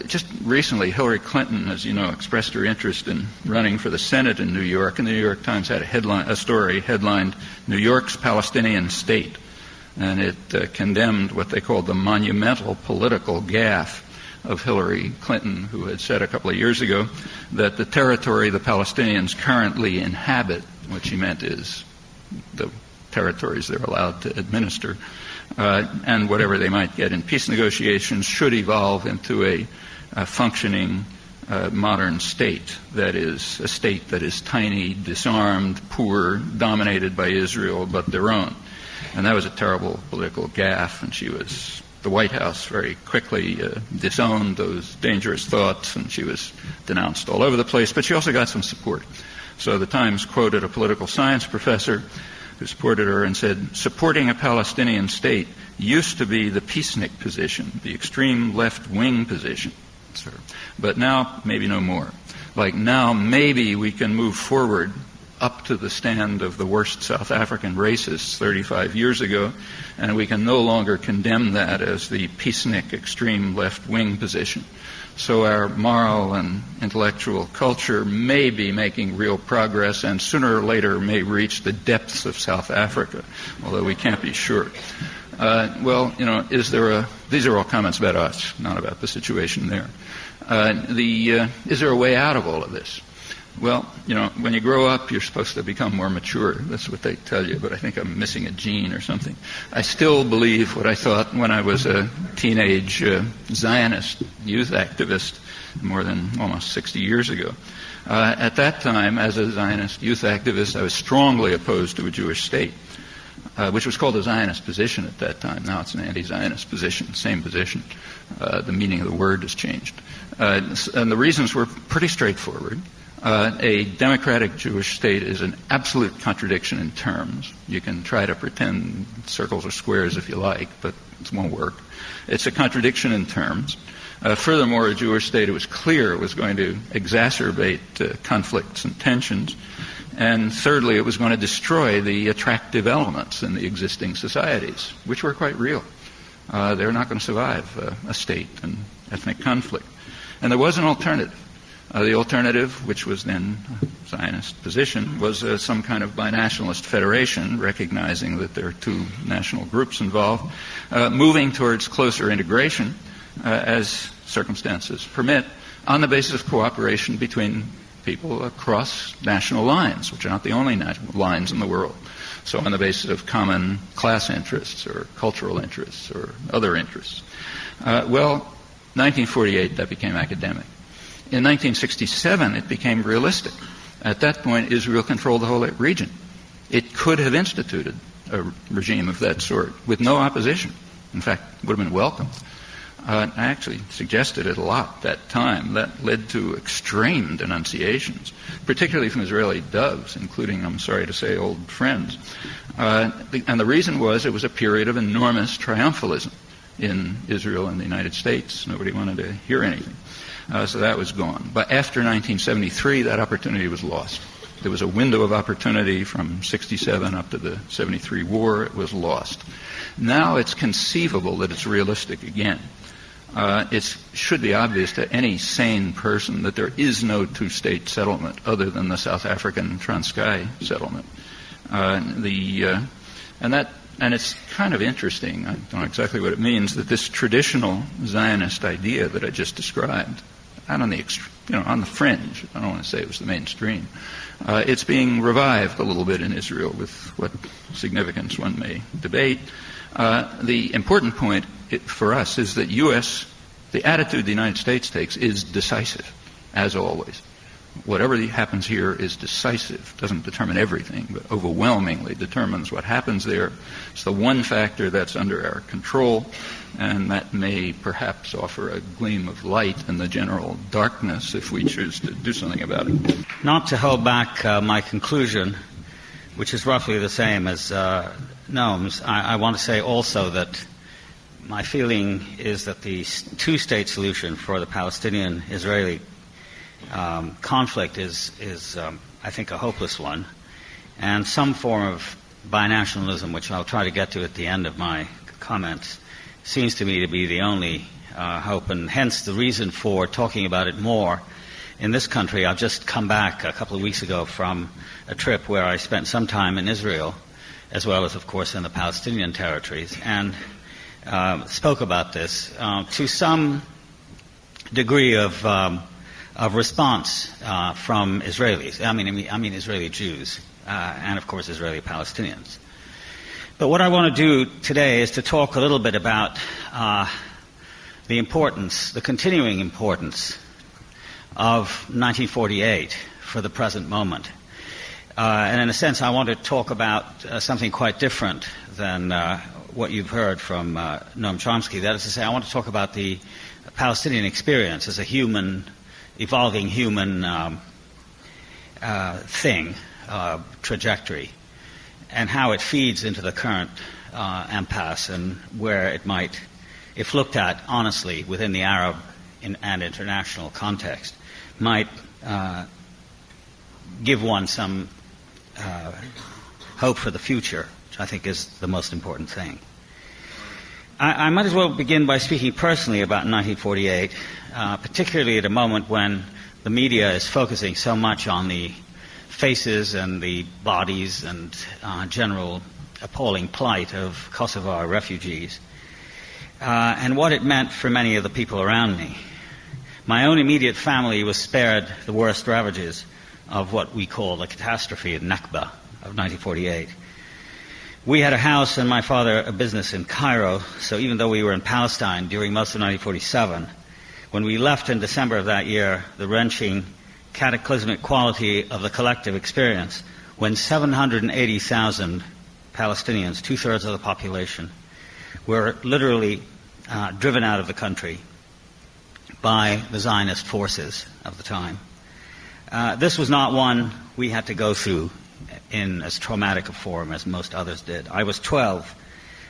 Just recently, Hillary Clinton, as you know, expressed her interest in running for the Senate in New York, and the New York Times had a story headlined, "New York's Palestinian State," and it condemned what they called the monumental political gaffe of Hillary Clinton, who had said a couple of years ago that the territory the Palestinians currently inhabit, what she meant is the territories they're allowed to administer, and whatever they might get in peace negotiations, should evolve into a functioning modern state, that is a state that is tiny, disarmed, poor, dominated by Israel, but their own. And that was a terrible political gaffe, and the White House very quickly disowned those dangerous thoughts, and she was denounced all over the place, but she also got some support. So the Times quoted a political science professor who supported her and said, "Supporting a Palestinian state used to be the peacenik position, the extreme left-wing position. But now, maybe no more. Like now, maybe we can move forward up to the stand of the worst South African racists 35 years ago, and we can no longer condemn that as the peacenik extreme left-wing position. So our moral and intellectual culture may be making real progress, and sooner or later may reach the depths of South Africa, although we can't be sure. These are all comments about us, not about the situation there. Is there a way out of all of this? Well, when you grow up, you're supposed to become more mature. That's what they tell you, but I think I'm missing a gene or something. I still believe what I thought when I was a teenage Zionist youth activist more than almost 60 years ago. At that time, as a Zionist youth activist, I was strongly opposed to a Jewish state, which was called a Zionist position at that time. Now it's an anti-Zionist position, same position. The meaning of the word has changed. And the reasons were pretty straightforward. A democratic Jewish state is an absolute contradiction in terms. You can try to pretend circles or squares if you like, but it won't work. It's a contradiction in terms. Furthermore, a Jewish state, it was clear, was going to exacerbate conflicts and tensions. And thirdly, it was going to destroy the attractive elements in the existing societies, which were quite real. They're not going to survive a state and ethnic conflict. And there was an alternative. The alternative, which was then a Zionist position, was some kind of binationalist federation, recognizing that there are two national groups involved, moving towards closer integration as circumstances permit, on the basis of cooperation between people across national lines, which are not the only national lines in the world. So on the basis of common class interests or cultural interests or other interests. 1948, that became academic. In 1967, it became realistic. At that point, Israel controlled the whole region. It could have instituted a regime of that sort with no opposition. In fact, it would have been welcomed. I actually suggested it a lot at that time. That led to extreme denunciations, particularly from Israeli doves, including, I'm sorry to say, old friends. And the reason was it was a period of enormous triumphalism in Israel and the United States. Nobody wanted to hear anything. So that was gone. But after 1973, that opportunity was lost. There was a window of opportunity from 67 up to the 73 war. It was lost. Now it's conceivable that it's realistic again. It should be obvious to any sane person that there is no two-state settlement other than the South African Transkei settlement. And it's kind of interesting, I don't know exactly what it means, that this traditional Zionist idea that I just described, out on the on the fringe, I don't want to say it was the mainstream, it's being revived a little bit in Israel with what significance one may debate. The important point for us is that the attitude the United States takes is decisive, as always. Whatever happens here is decisive. Doesn't determine everything, but overwhelmingly determines what happens there. It's the one factor that's under our control, and that may perhaps offer a gleam of light in the general darkness if we choose to do something about it. Not to hold back my conclusion, which is roughly the same as Noam's, I want to say also that my feeling is that the two-state solution for the Palestinian-Israeli conflict is I think, a hopeless one, and some form of binationalism, which I'll try to get to at the end of my comments, seems to me to be the only hope, and hence the reason for talking about it more in this country. I've just come back a couple of weeks ago from a trip where I spent some time in Israel, as well as, of course, in the Palestinian territories, and spoke about this to some degree of response from Israelis. I mean Israeli Jews, and of course Israeli Palestinians. But what I want to do today is to talk a little bit about the continuing importance of 1948 for the present moment. And in a sense, I want to talk about something quite different than what you've heard from Noam Chomsky. That is to say, I want to talk about the Palestinian experience as a evolving human trajectory, and how it feeds into the current impasse, and where it might, if looked at honestly within the Arab and international context, might give one some hope for the future, which I think is the most important thing. I might as well begin by speaking personally about 1948, particularly at a moment when the media is focusing so much on the faces and the bodies and general appalling plight of Kosovar refugees, and what it meant for many of the people around me. My own immediate family was spared the worst ravages of what we call the catastrophe at Nakba of 1948. We had a house and my father a business in Cairo, so even though we were in Palestine during most of 1947, when we left in December of that year, the wrenching, cataclysmic quality of the collective experience, when 780,000 Palestinians, two-thirds of the population, were literally driven out of the country by the Zionist forces of the time. This was not one we had to go through in as traumatic a form as most others did. I was 12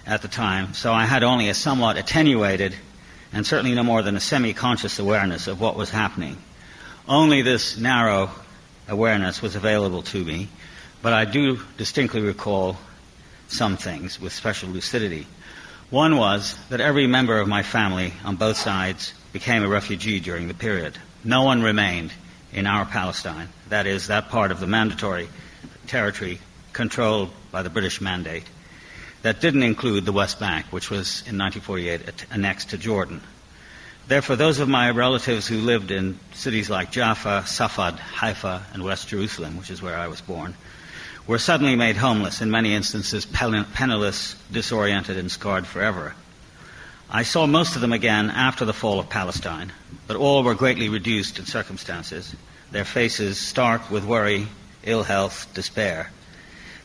at the time, so I had only a somewhat attenuated and certainly no more than a semi-conscious awareness of what was happening. Only this narrow awareness was available to me, but I do distinctly recall some things with special lucidity. One was that every member of my family on both sides became a refugee during the period. No one remained in our Palestine, that is, that part of the mandatory territory controlled by the British Mandate. That didn't include the West Bank, which was in 1948 annexed to Jordan. Therefore, those of my relatives who lived in cities like Jaffa, Safad, Haifa, and West Jerusalem, which is where I was born, were suddenly made homeless, in many instances penniless, disoriented, and scarred forever. I saw most of them again after the fall of Palestine, but all were greatly reduced in circumstances, their faces stark with worry, ill health, despair.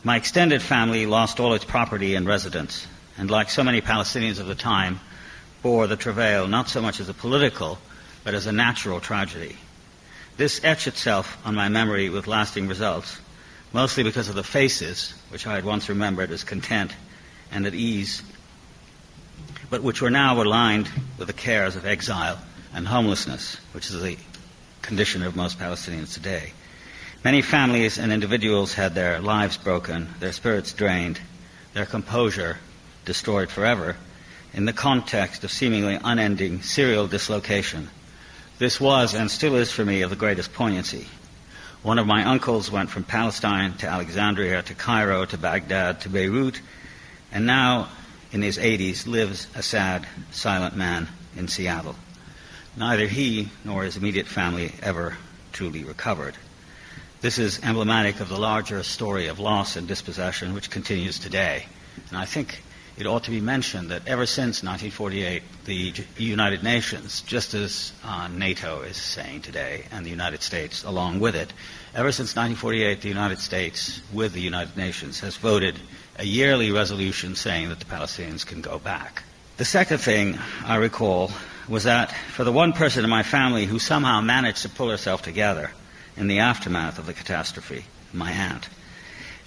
My extended family lost all its property and residence, and like so many Palestinians of the time, bore the travail not so much as a political, but as a natural tragedy. This etched itself on my memory with lasting results, mostly because of the faces, which I had once remembered as content and at ease, but which were now aligned with the cares of exile and homelessness, which is the condition of most Palestinians today. Many families and individuals had their lives broken, their spirits drained, their composure destroyed forever in the context of seemingly unending serial dislocation. This was and still is for me of the greatest poignancy. One of my uncles went from Palestine to Alexandria to Cairo to Baghdad to Beirut, and now in his 80s lives a sad, silent man in Seattle. Neither he nor his immediate family ever truly recovered. This is emblematic of the larger story of loss and dispossession which continues today. And I think it ought to be mentioned that ever since 1948, the United Nations, just as NATO is saying today, and the United States along with it, ever since 1948, the United States, with the United Nations, has voted a yearly resolution saying that the Palestinians can go back. The second thing I recall was that for the one person in my family who somehow managed to pull herself together in the aftermath of the catastrophe, my aunt,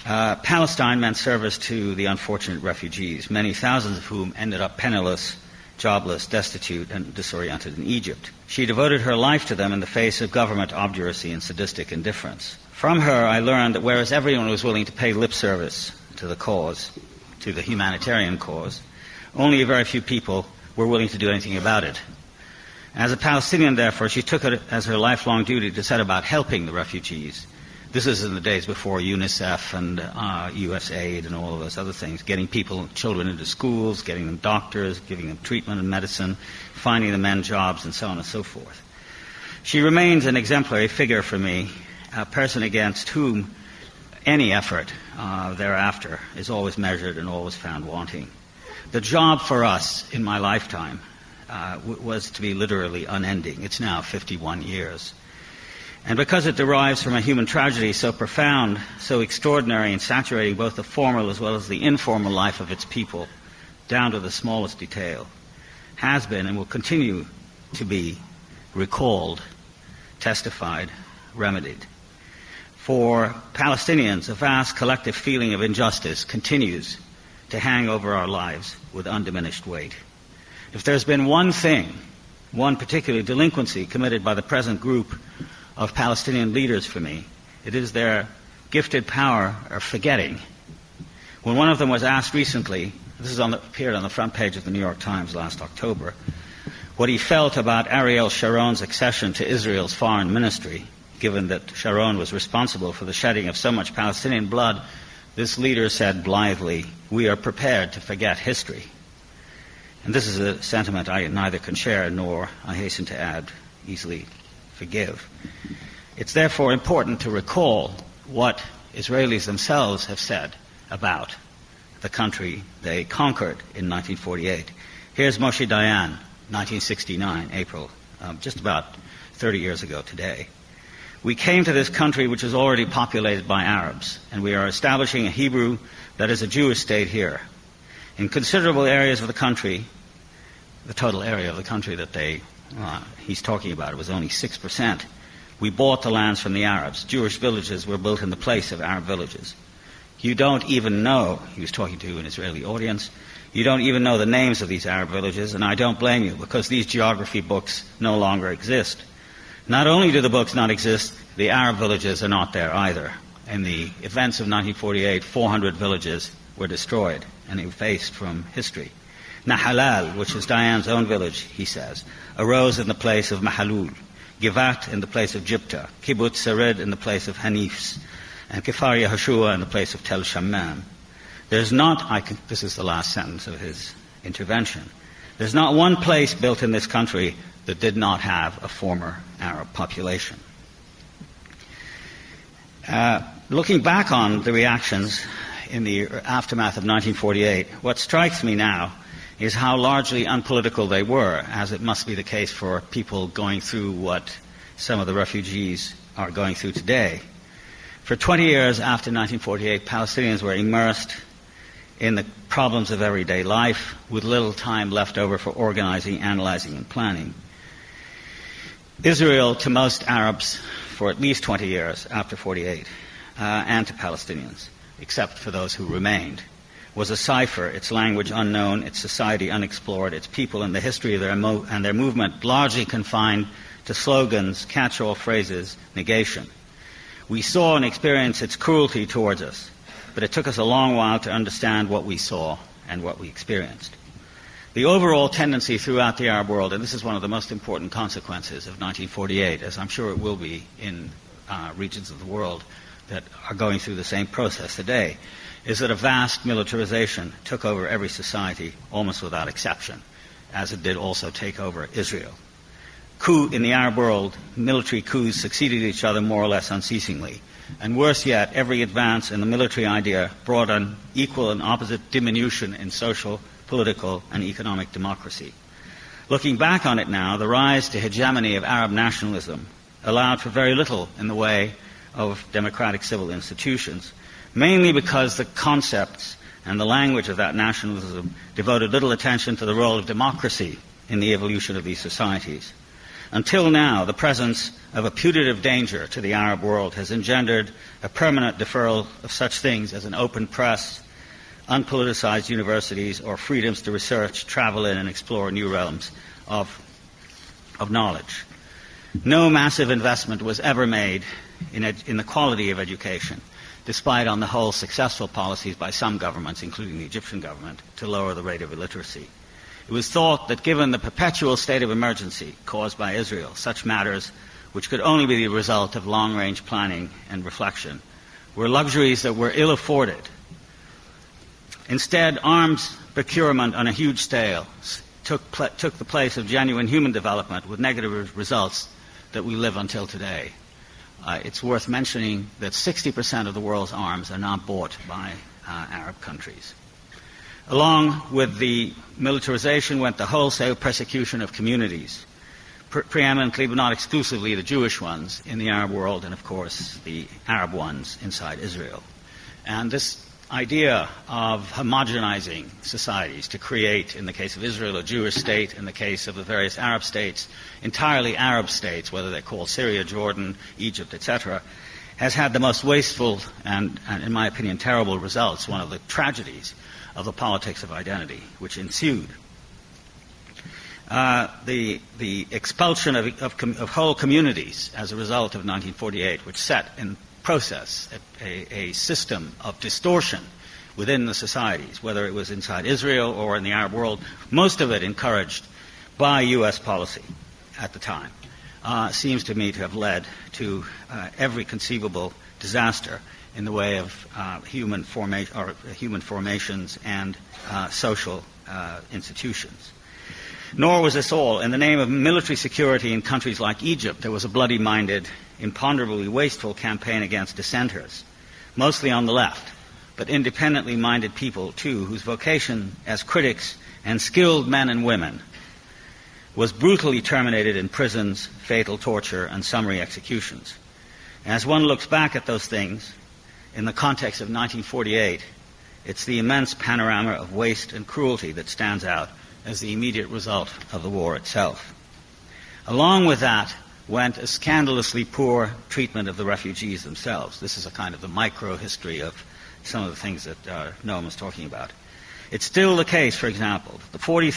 Palestine meant service to the unfortunate refugees, many thousands of whom ended up penniless, jobless, destitute, and disoriented in Egypt. She devoted her life to them in the face of government obduracy and sadistic indifference. From her, I learned that whereas everyone was willing to pay lip service to the cause, to the humanitarian cause, only a very few people were willing to do anything about it. As a Palestinian, therefore, she took it as her lifelong duty to set about helping the refugees. This is in the days before UNICEF and USAID and all of those other things, getting children into schools, getting them doctors, giving them treatment and medicine, finding the men jobs, and so on and so forth. She remains an exemplary figure for me, a person against whom any effort thereafter is always measured and always found wanting. The job for us in my lifetime was to be literally unending. It's now 51 years. And because it derives from a human tragedy so profound, so extraordinary, and saturating both the formal as well as the informal life of its people, down to the smallest detail, has been and will continue to be recalled, testified, remedied. For Palestinians, a vast collective feeling of injustice continues to hang over our lives with undiminished weight. If there's been one thing, one particular delinquency committed by the present group of Palestinian leaders for me, it is their gifted power are forgetting. When one of them was asked recently, this appeared on the front page of the New York Times last October, what he felt about Ariel Sharon's accession to Israel's foreign ministry, given that Sharon was responsible for the shedding of so much Palestinian blood, this leader said blithely, "We are prepared to forget history." And this is a sentiment I neither can share nor, I hasten to add, easily forgive. It's therefore important to recall what Israelis themselves have said about the country they conquered in 1948. Here's Moshe Dayan, 1969, April, just about 30 years ago today. "We came to this country which is already populated by Arabs, and we are establishing a Hebrew, that is a Jewish state here. In considerable areas of the country," the total area of the country that he's talking about, it was only 6%. "We bought the lands from the Arabs. Jewish villages were built in the place of Arab villages. You don't even know," he was talking to an Israeli audience, "you don't even know the names of these Arab villages, and I don't blame you, because these geography books no longer exist. Not only do the books not exist, the Arab villages are not there either. In the events of 1948, 400 villages were destroyed and effaced from history. Nahalal, which is Dayan's own village, he says, arose in the place of Mahalul, Givat in the place of Jipta, Kibbutz Sarid in the place of Hanifs, and Kfar Yehoshua in the place of Tel Shammam. There's not," this is the last sentence of his intervention, "there's not one place built in this country that did not have a former Arab population." Looking back on the reactions in the aftermath of 1948, what strikes me now is how largely unpolitical they were, as it must be the case for people going through what some of the refugees are going through today. For 20 years after 1948, Palestinians were immersed in the problems of everyday life, with little time left over for organizing, analyzing, and planning. Israel, to most Arabs, for at least 20 years after 48, and to Palestinians, except for those who remained, was a cipher, its language unknown, its society unexplored, its people and the history of their movement largely confined to slogans, catch-all phrases, negation. We saw and experienced its cruelty towards us, but it took us a long while to understand what we saw and what we experienced. The overall tendency throughout the Arab world, and this is one of the most important consequences of 1948, as I'm sure it will be in regions of the world that are going through the same process today, is that a vast militarization took over every society almost without exception, as it did also take over Israel. In the Arab world, military coups succeeded each other more or less unceasingly. And worse yet, every advance in the military idea brought an equal and opposite diminution in social, political, and economic democracy. Looking back on it now, the rise to hegemony of Arab nationalism allowed for very little in the way of democratic civil institutions, mainly because the concepts and the language of that nationalism devoted little attention to the role of democracy in the evolution of these societies. Until now, the presence of a putative danger to the Arab world has engendered a permanent deferral of such things as an open press, unpoliticized universities, or freedoms to research, travel in, and explore new realms of knowledge. No massive investment was ever made in the quality of education, despite on the whole successful policies by some governments, including the Egyptian government, to lower the rate of illiteracy. It was thought that given the perpetual state of emergency caused by Israel, such matters, which could only be the result of long-range planning and reflection, were luxuries that were ill-afforded. Instead, arms procurement on a huge scale took the place of genuine human development, with negative results that we live until today. It's worth mentioning that 60% of the world's arms are now bought by Arab countries. Along with the militarization went the wholesale persecution of communities, preeminently but not exclusively the Jewish ones in the Arab world, and of course the Arab ones inside Israel. And this idea of homogenizing societies to create, in the case of Israel, a Jewish state, in the case of the various Arab states, entirely Arab states, whether they're called Syria, Jordan, Egypt, etc., has had the most wasteful and, in my opinion, terrible results, one of the tragedies of the politics of identity which ensued. The expulsion of whole communities as a result of 1948, which set in process, a system of distortion within the societies, whether it was inside Israel or in the Arab world, most of it encouraged by U.S. policy at the time, seems to me to have led to every conceivable disaster in the way of human formations and social institutions. Nor was this all. In the name of military security in countries like Egypt, there was a bloody-minded, imponderably wasteful campaign against dissenters, mostly on the left, but independently minded people, too, whose vocation as critics and skilled men and women was brutally terminated in prisons, fatal torture, and summary executions. As one looks back at those things, in the context of 1948, it's the immense panorama of waste and cruelty that stands out as the immediate result of the war itself. Along with that went a scandalously poor treatment of the refugees themselves. This is a kind of the micro-history of some of the things that Noam was talking about. It's still the case, for example, the 40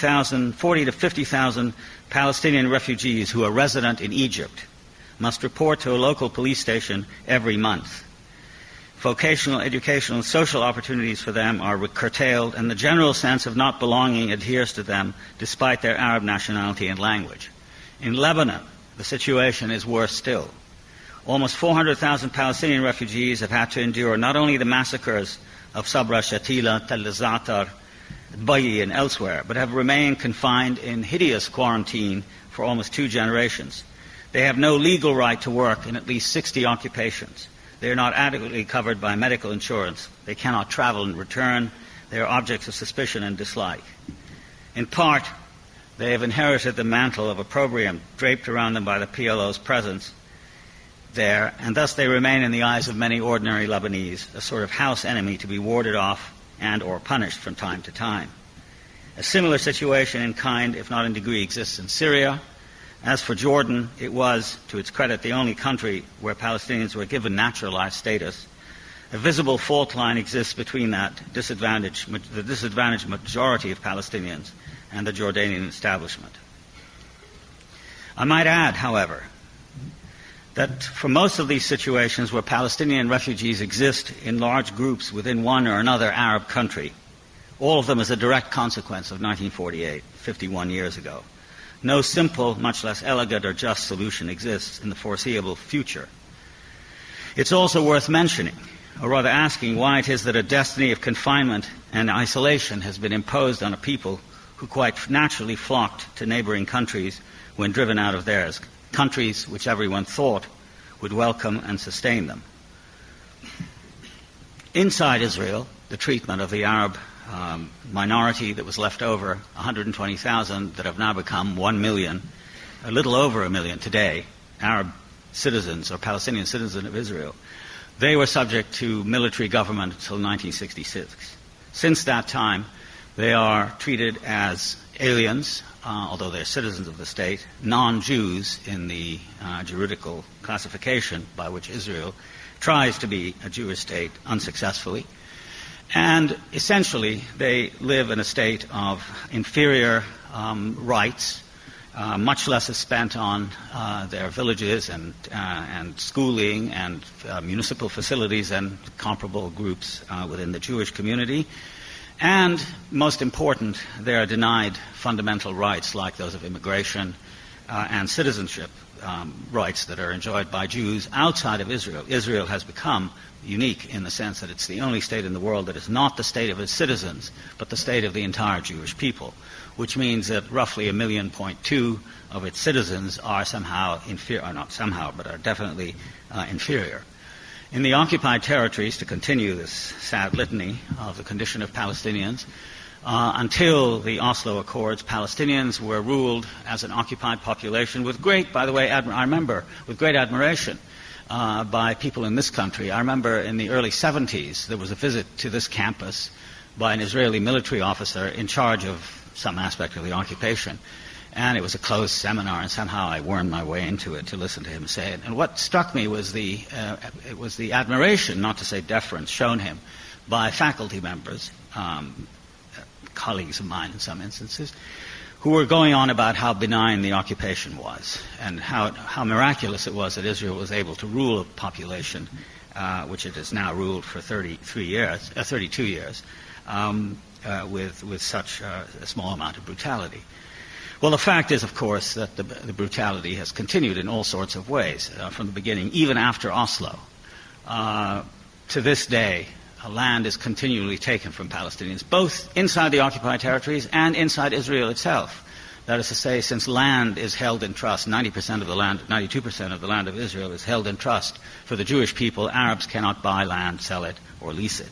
to 50,000 Palestinian refugees who are resident in Egypt must report to a local police station every month. Vocational, educational, and social opportunities for them are curtailed, and the general sense of not belonging adheres to them despite their Arab nationality and language. In Lebanon, the situation is worse still. Almost 400,000 Palestinian refugees have had to endure not only the massacres of Sabra, Shatila, Tel Zatar, Bayi, and elsewhere, but have remained confined in hideous quarantine for almost 2 generations. They have no legal right to work in at least 60 occupations. They are not adequately covered by medical insurance. They cannot travel and return. They are objects of suspicion and dislike. In part, they have inherited the mantle of opprobrium draped around them by the PLO's presence there, and thus they remain in the eyes of many ordinary Lebanese a sort of house enemy to be warded off and or punished from time to time. A similar situation in kind, if not in degree, exists in Syria. As for Jordan, it was, to its credit, the only country where Palestinians were given naturalized status. A visible fault line exists between the disadvantaged majority of Palestinians and the Jordanian establishment. I might add, however, that for most of these situations where Palestinian refugees exist in large groups within one or another Arab country, all of them as a direct consequence of 1948, 51 years ago, no simple, much less elegant or just solution exists in the foreseeable future. It's also worth mentioning, or rather asking, why it is that a destiny of confinement and isolation has been imposed on a people who quite naturally flocked to neighboring countries when driven out of theirs, countries which everyone thought would welcome and sustain them. Inside Israel, the treatment of the Arab minority that was left over, 120,000 that have now become 1 million, a little over 1 million today, Arab citizens or Palestinian citizens of Israel, they were subject to military government until 1966. Since that time, they are treated as aliens, although they're citizens of the state, non-Jews in the juridical classification by which Israel tries to be a Jewish state unsuccessfully. And essentially, they live in a state of inferior rights. Much less is spent on their villages and schooling and municipal facilities and comparable groups within the Jewish community. And most important, they are denied fundamental rights like those of immigration and citizenship rights that are enjoyed by Jews outside of Israel. Israel has become unique in the sense that it's the only state in the world that is not the state of its citizens, but the state of the entire Jewish people, which means that roughly 1.2 million of its citizens are somehow inferior, or not somehow, but are definitely inferior. In the occupied territories, to continue this sad litany of the condition of Palestinians, until the Oslo Accords, Palestinians were ruled as an occupied population with great, by the way, I remember, with great admiration by people in this country. I remember in the early 70s there was a visit to this campus by an Israeli military officer in charge of some aspect of the occupation. And it was a closed seminar, and somehow I wormed my way into it to listen to him say it. And what struck me was the admiration, not to say deference, shown him by faculty members, colleagues of mine in some instances, who were going on about how benign the occupation was and how miraculous it was that Israel was able to rule a population which it has now ruled for 32 years, with such a small amount of brutality. Well, the fact is, of course, that the brutality has continued in all sorts of ways from the beginning, even after Oslo. To this day, land is continually taken from Palestinians, both inside the occupied territories and inside Israel itself. That is to say, since land is held in trust, 90% of the land, 92% of the land of Israel is held in trust for the Jewish people. Arabs cannot buy land, sell it, or lease it.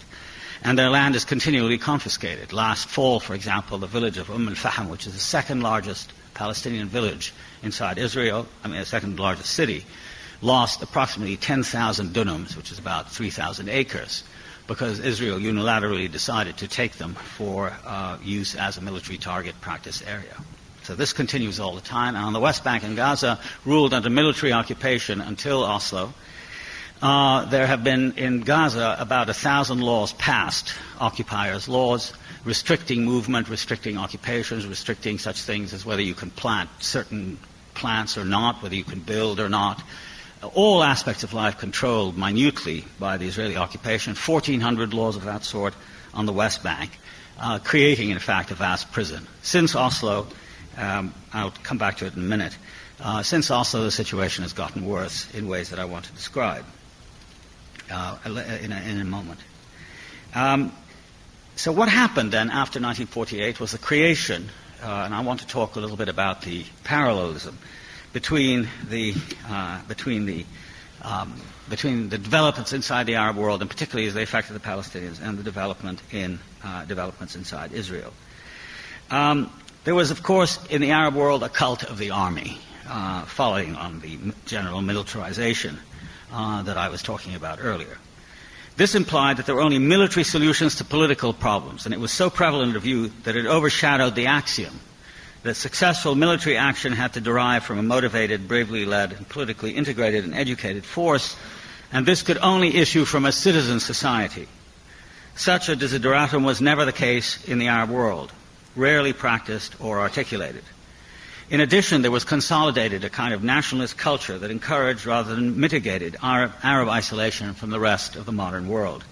And their land is continually confiscated. Last fall, for example, the village of al-Fahim, which is the second largest Palestinian village inside Israel, the second largest city, lost approximately 10,000 dunams, which is about 3,000 acres, because Israel unilaterally decided to take them for use as a military target practice area. So this continues all the time. And on the West Bank and Gaza, ruled under military occupation until Oslo, there have been in Gaza about 1,000 laws passed, occupiers' laws, restricting movement, restricting occupations, restricting such things as whether you can plant certain plants or not, whether you can build or not. All aspects of life controlled minutely by the Israeli occupation, 1,400 laws of that sort on the West Bank, creating, in fact, a vast prison. Since Oslo, I'll come back to it in a minute, since Oslo the situation has gotten worse in ways that I want to describe in a moment. So what happened then after 1948 was the creation, and I want to talk a little bit about the parallelism between the developments inside the Arab world, and particularly as they affected the Palestinians, and the developments inside Israel. There was, of course, in the Arab world a cult of the army, following on the general militarization that I was talking about earlier. This implied that there were only military solutions to political problems, and it was so prevalent a view that it overshadowed the axiom that successful military action had to derive from a motivated, bravely led, and politically integrated and educated force, and this could only issue from a citizen society. Such a desideratum was never the case in the Arab world, rarely practiced or articulated. In addition, there was consolidated a kind of nationalist culture that encouraged rather than mitigated Arab isolation from the rest of the modern world.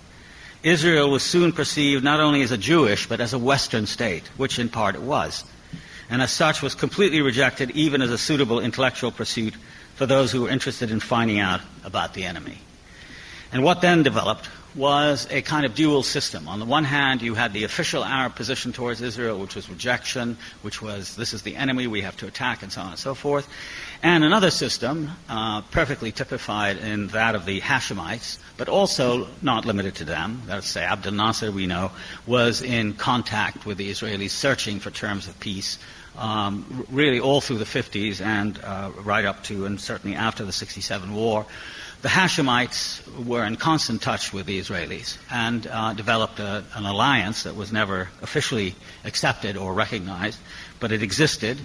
Israel was soon perceived not only as a Jewish but as a Western state, which in part it was, and as such was completely rejected even as a suitable intellectual pursuit for those who were interested in finding out about the enemy. And what then developed was a kind of dual system. On the one hand, you had the official Arab position towards Israel, which was rejection, which was, this is the enemy, we have to attack, and so on and so forth. And another system, perfectly typified in that of the Hashemites, but also not limited to them, let's say Abdel Nasser, we know, was in contact with the Israelis, searching for terms of peace, really all through the 50s and right up to and certainly after the 67 war. The Hashemites were in constant touch with the Israelis and developed an alliance that was never officially accepted or recognized, but it existed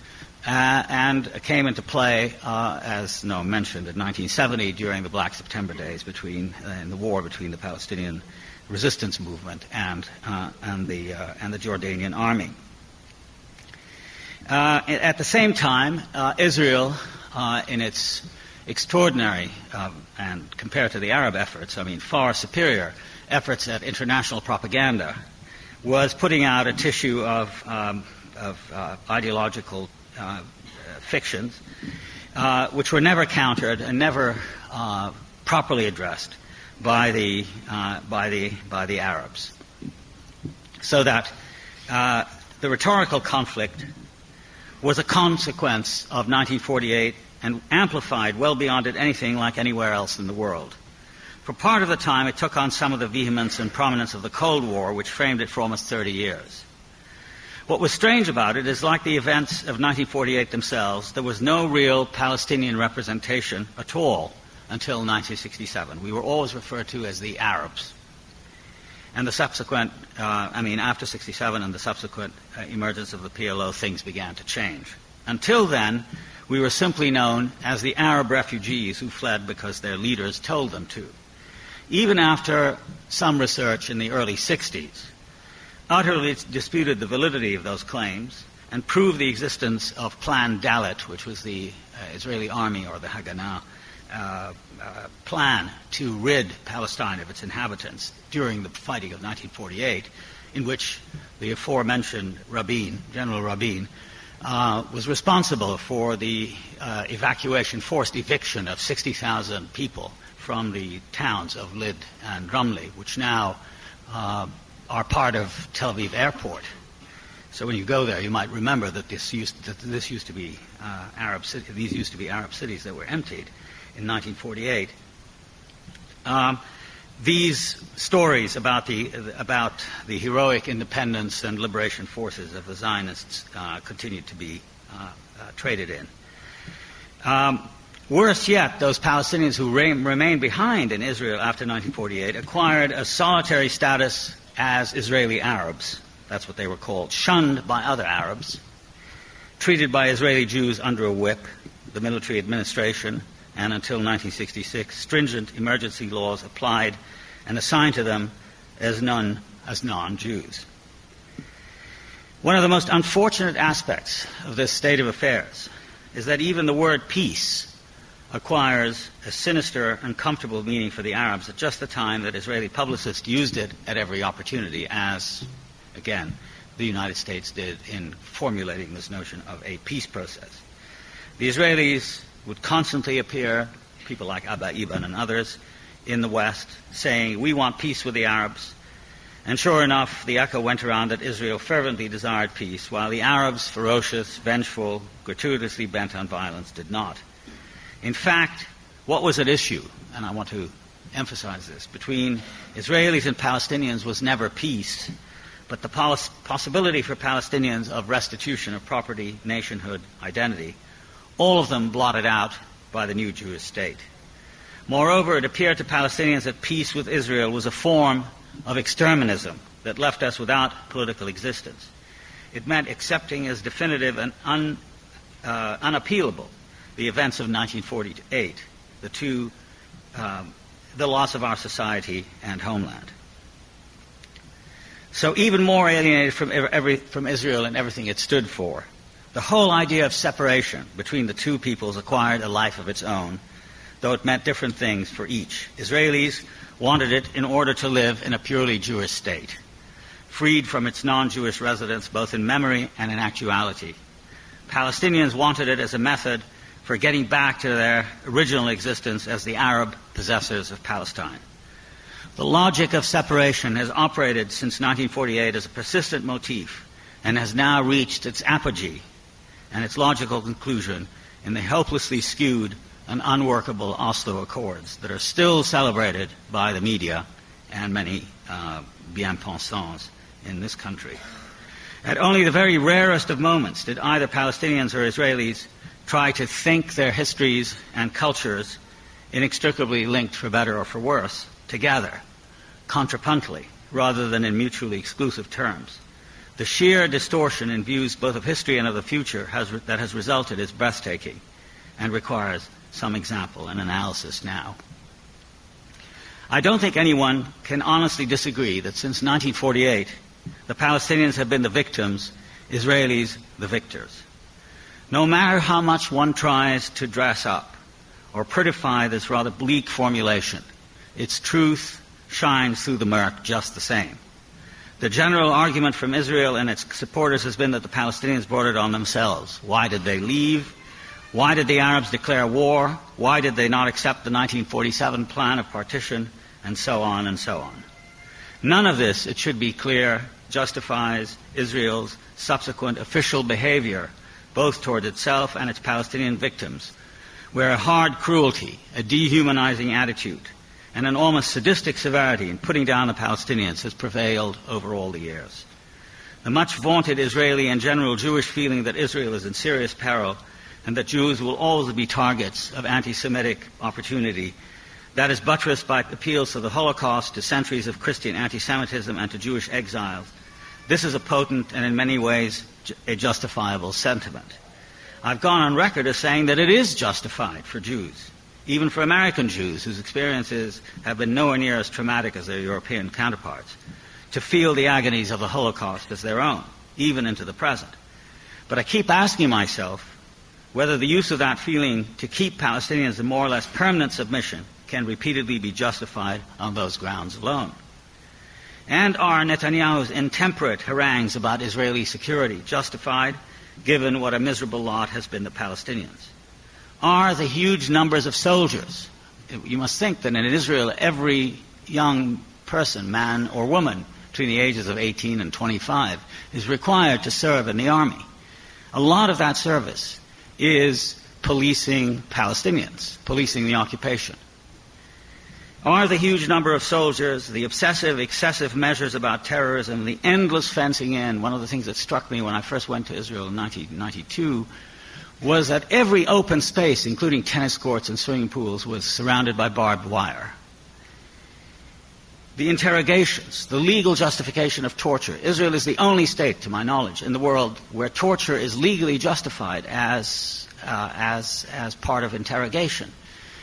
and came into play, as Noam mentioned, in 1970 during the Black September days in the war between the Palestinian resistance movement and the Jordanian army. At the same time, Israel, in its extraordinary and compared to the Arab efforts, far superior efforts at international propaganda, was putting out a tissue of ideological fictions which were never countered and never properly addressed by the Arabs, so that the rhetorical conflict was a consequence of 1948 and amplified well beyond it anything like anywhere else in the world. For part of the time, it took on some of the vehemence and prominence of the Cold War, which framed it for almost 30 years. What was strange about it is, like the events of 1948 themselves, there was no real Palestinian representation at all until 1967. We were always referred to as the Arabs. And the subsequent, after 67 and the subsequent emergence of the PLO, things began to change. Until then, we were simply known as the Arab refugees who fled because their leaders told them to. Even after some research in the early 60s utterly disputed the validity of those claims and proved the existence of Plan Dalet, which was the Israeli army, or the Haganah, plan to rid Palestine of its inhabitants during the fighting of 1948, in which the aforementioned General Rabin, was responsible for the forced eviction of 60,000 people from the towns of Lid and Rumley, which now are part of Tel Aviv Airport. So when you go there, you might remember that these used to be Arab cities that were emptied in 1948. These stories about the heroic independence and liberation forces of the Zionists continued to be traded in. Worse yet, those Palestinians who remained behind in Israel after 1948 acquired a solitary status as Israeli Arabs. That's what they were called, shunned by other Arabs, treated by Israeli Jews under a whip, the military administration, and until 1966, stringent emergency laws applied and assigned to them as non-Jews. One of the most unfortunate aspects of this state of affairs is that even the word peace acquires a sinister, uncomfortable meaning for the Arabs at just the time that Israeli publicists used it at every opportunity, as, again, the United States did in formulating this notion of a peace process. The Israelis would constantly appear, people like Abba Eban and others, in the West, saying, "We want peace with the Arabs." And sure enough, the echo went around that Israel fervently desired peace, while the Arabs, ferocious, vengeful, gratuitously bent on violence, did not. In fact, what was at issue, and I want to emphasize this, between Israelis and Palestinians was never peace, but the possibility for Palestinians of restitution of property, nationhood, identity, all of them blotted out by the new Jewish state. Moreover, it appeared to Palestinians that peace with Israel was a form of exterminism that left us without political existence. It meant accepting as definitive and unappealable the events of 1948, the loss of our society and homeland. So even more alienated from Israel and everything it stood for, the whole idea of separation between the two peoples acquired a life of its own, though it meant different things for each. Israelis wanted it in order to live in a purely Jewish state, freed from its non-Jewish residents both in memory and in actuality. Palestinians wanted it as a method for getting back to their original existence as the Arab possessors of Palestine. The logic of separation has operated since 1948 as a persistent motif and has now reached its apogee and its logical conclusion in the hopelessly skewed and unworkable Oslo Accords that are still celebrated by the media and many bien-pensants in this country. At only the very rarest of moments did either Palestinians or Israelis try to think their histories and cultures, inextricably linked for better or for worse, together, contrapuntally, rather than in mutually exclusive terms. The sheer distortion in views both of history and of the future that has resulted is breathtaking and requires some example and analysis now. I don't think anyone can honestly disagree that since 1948, the Palestinians have been the victims, Israelis the victors. No matter how much one tries to dress up or prettify this rather bleak formulation, its truth shines through the murk just the same. The general argument from Israel and its supporters has been that the Palestinians brought it on themselves. Why did they leave? Why did the Arabs declare war? Why did they not accept the 1947 plan of partition? And so on and so on. None of this, it should be clear, justifies Israel's subsequent official behavior, both toward itself and its Palestinian victims, where a hard cruelty, a dehumanizing attitude, and an almost sadistic severity in putting down the Palestinians has prevailed over all the years. The much vaunted Israeli and general Jewish feeling that Israel is in serious peril and that Jews will always be targets of anti-Semitic opportunity, that is buttressed by appeals to the Holocaust, to centuries of Christian anti-Semitism, and to Jewish exiles. This is a potent and in many ways a justifiable sentiment. I've gone on record as saying that it is justified for Jews, even for American Jews whose experiences have been nowhere near as traumatic as their European counterparts, to feel the agonies of the Holocaust as their own, even into the present. But I keep asking myself, whether the use of that feeling to keep Palestinians in more or less permanent submission can repeatedly be justified on those grounds alone. And are Netanyahu's intemperate harangues about Israeli security justified, given what a miserable lot has been the Palestinians? Are the huge numbers of soldiers? You must think that in Israel every young person, man or woman, between the ages of 18 and 25, is required to serve in the army. A lot of that service is policing Palestinians, policing the occupation. Are the huge number of soldiers, the obsessive, excessive measures about terrorism, the endless fencing in? One of the things that struck me when I first went to Israel in 1992 was that every open space, including tennis courts and swimming pools, was surrounded by barbed wire. The interrogations, the legal justification of torture. Israel is the only state, to my knowledge, in the world where torture is legally justified as part of interrogation,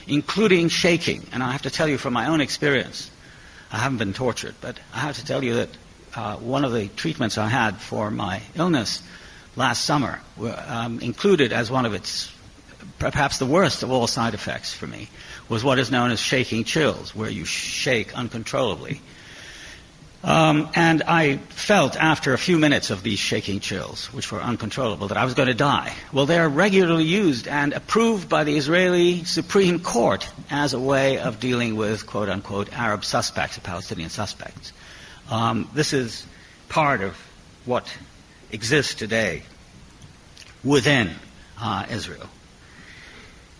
including shaking. And I have to tell you from my own experience, I haven't been tortured, but I have to tell you that one of the treatments I had for my illness last summer included as one of its, perhaps the worst of all side effects for me, was what is known as shaking chills, where you shake uncontrollably. And I felt after a few minutes of these shaking chills, which were uncontrollable, that I was going to die. Well, they are regularly used and approved by the Israeli Supreme Court as a way of dealing with, quote-unquote, Arab suspects, Palestinian suspects. This is part of what exists today within Israel.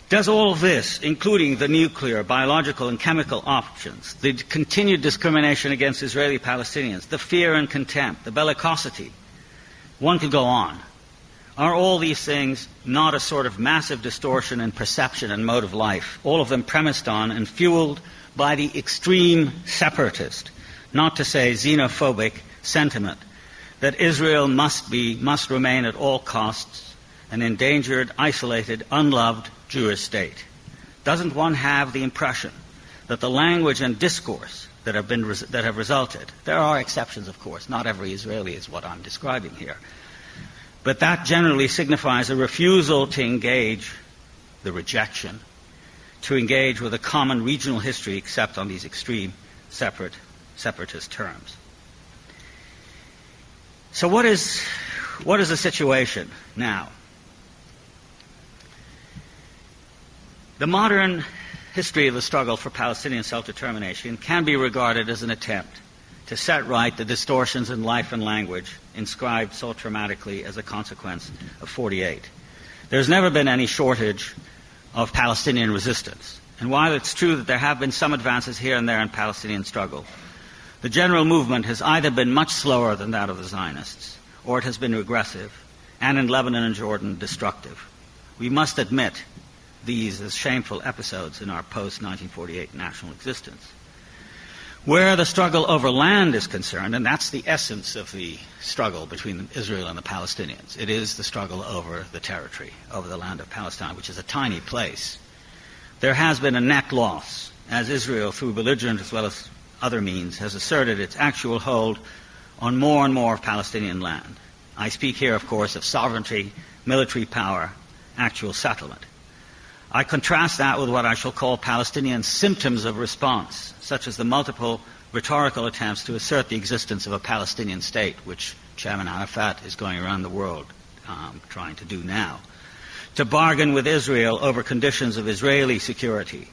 Does all of this, including the nuclear, biological, and chemical options, the continued discrimination against Israeli Palestinians, the fear and contempt, the bellicosity, one could go on, are all these things not a sort of massive distortion in perception and mode of life, all of them premised on and fueled by the extreme separatist, not to say xenophobic, sentiment that Israel must remain at all costs an endangered, isolated, unloved Jewish state? Doesn't one have the impression that the language and discourse that have resulted, there are exceptions, of course, not every Israeli is what I'm describing here, but that generally signifies a refusal to engage, the rejection, to engage with a common regional history except on these extreme separatist terms. So what is the situation now? The modern history of the struggle for Palestinian self-determination can be regarded as an attempt to set right the distortions in life and language inscribed so traumatically as a consequence of 48. There's never been any shortage of Palestinian resistance. And while it's true that there have been some advances here and there in Palestinian struggle, the general movement has either been much slower than that of the Zionists, or it has been regressive, and in Lebanon and Jordan, destructive. We must admit these as shameful episodes in our post-1948 national existence. Where the struggle over land is concerned, and that's the essence of the struggle between Israel and the Palestinians, it is the struggle over the territory, over the land of Palestine, which is a tiny place. There has been a net loss, as Israel, through belligerent as well as other means, has asserted its actual hold on more and more of Palestinian land. I speak here, of course, of sovereignty, military power, actual settlement. I contrast that with what I shall call Palestinian symptoms of response, such as the multiple rhetorical attempts to assert the existence of a Palestinian state, which Chairman Arafat is going around the world trying to do now, to bargain with Israel over conditions of Israeli security,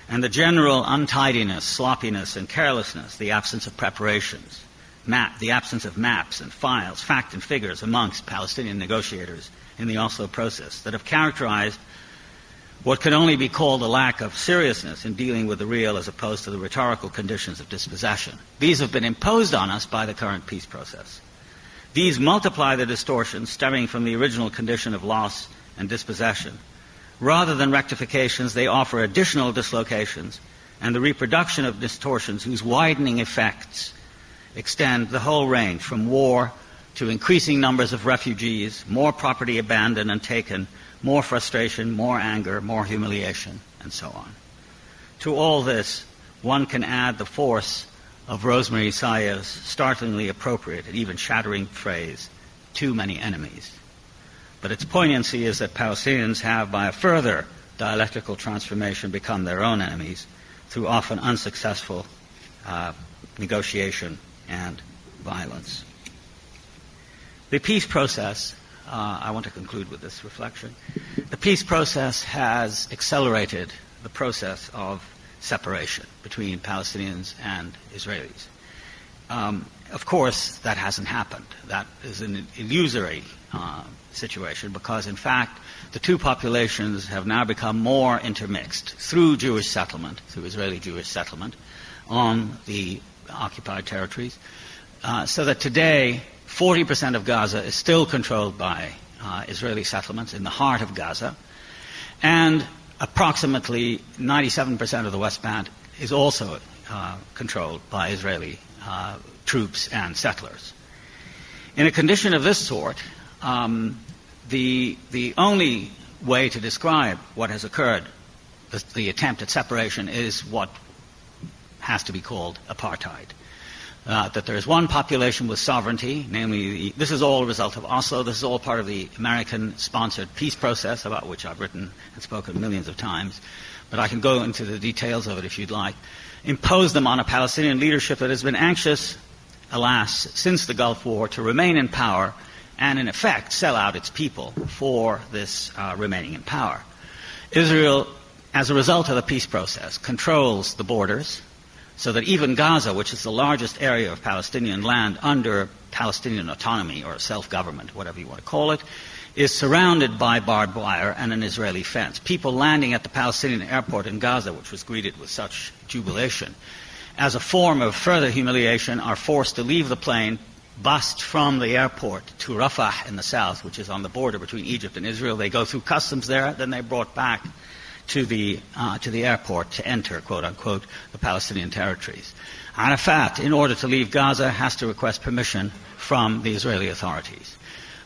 and the general untidiness, sloppiness, and carelessness, the absence of preparations, the absence of maps and files, fact and figures amongst Palestinian negotiators in the Oslo process that have characterized what can only be called a lack of seriousness in dealing with the real as opposed to the rhetorical conditions of dispossession. These have been imposed on us by the current peace process. These multiply the distortions stemming from the original condition of loss and dispossession. Rather than rectifications, they offer additional dislocations and the reproduction of distortions whose widening effects extend the whole range from war to increasing numbers of refugees, more property abandoned and taken, more frustration, more anger, more humiliation, and so on. To all this, one can add the force of Rosemary Sayev's startlingly appropriate and even shattering phrase, too many enemies. But its poignancy is that Palestinians have, by a further dialectical transformation, become their own enemies through often unsuccessful negotiation and violence. The peace process, I want to conclude with this reflection, the peace process has accelerated the process of separation between Palestinians and Israelis. Of course, that hasn't happened. That is an illusory situation because, in fact, the two populations have now become more intermixed through Jewish settlement, through Israeli Jewish settlement on the occupied territories, so that today 40% of Gaza is still controlled by Israeli settlements in the heart of Gaza, and approximately 97% of the West Bank is also controlled by Israeli troops and settlers. In a condition of this sort, the only way to describe what has occurred, the attempt at separation, is what has to be called apartheid. That there is one population with sovereignty, namely, this is all a result of Oslo, this is all part of the American-sponsored peace process, about which I've written and spoken millions of times, but I can go into the details of it if you'd like, impose them on a Palestinian leadership that has been anxious, alas, since the Gulf War, to remain in power and, in effect, sell out its people for this remaining in power. Israel, as a result of the peace process, controls the borders, so that even Gaza, which is the largest area of Palestinian land under Palestinian autonomy or self-government, whatever you want to call it, is surrounded by barbed wire and an Israeli fence. People landing at the Palestinian airport in Gaza, which was greeted with such jubilation, as a form of further humiliation, are forced to leave the plane, bust from the airport to Rafah in the south, which is on the border between Egypt and Israel. They go through customs there, then they're brought back to the airport to enter, quote unquote, the Palestinian territories. Arafat, in order to leave Gaza, has to request permission from the Israeli authorities.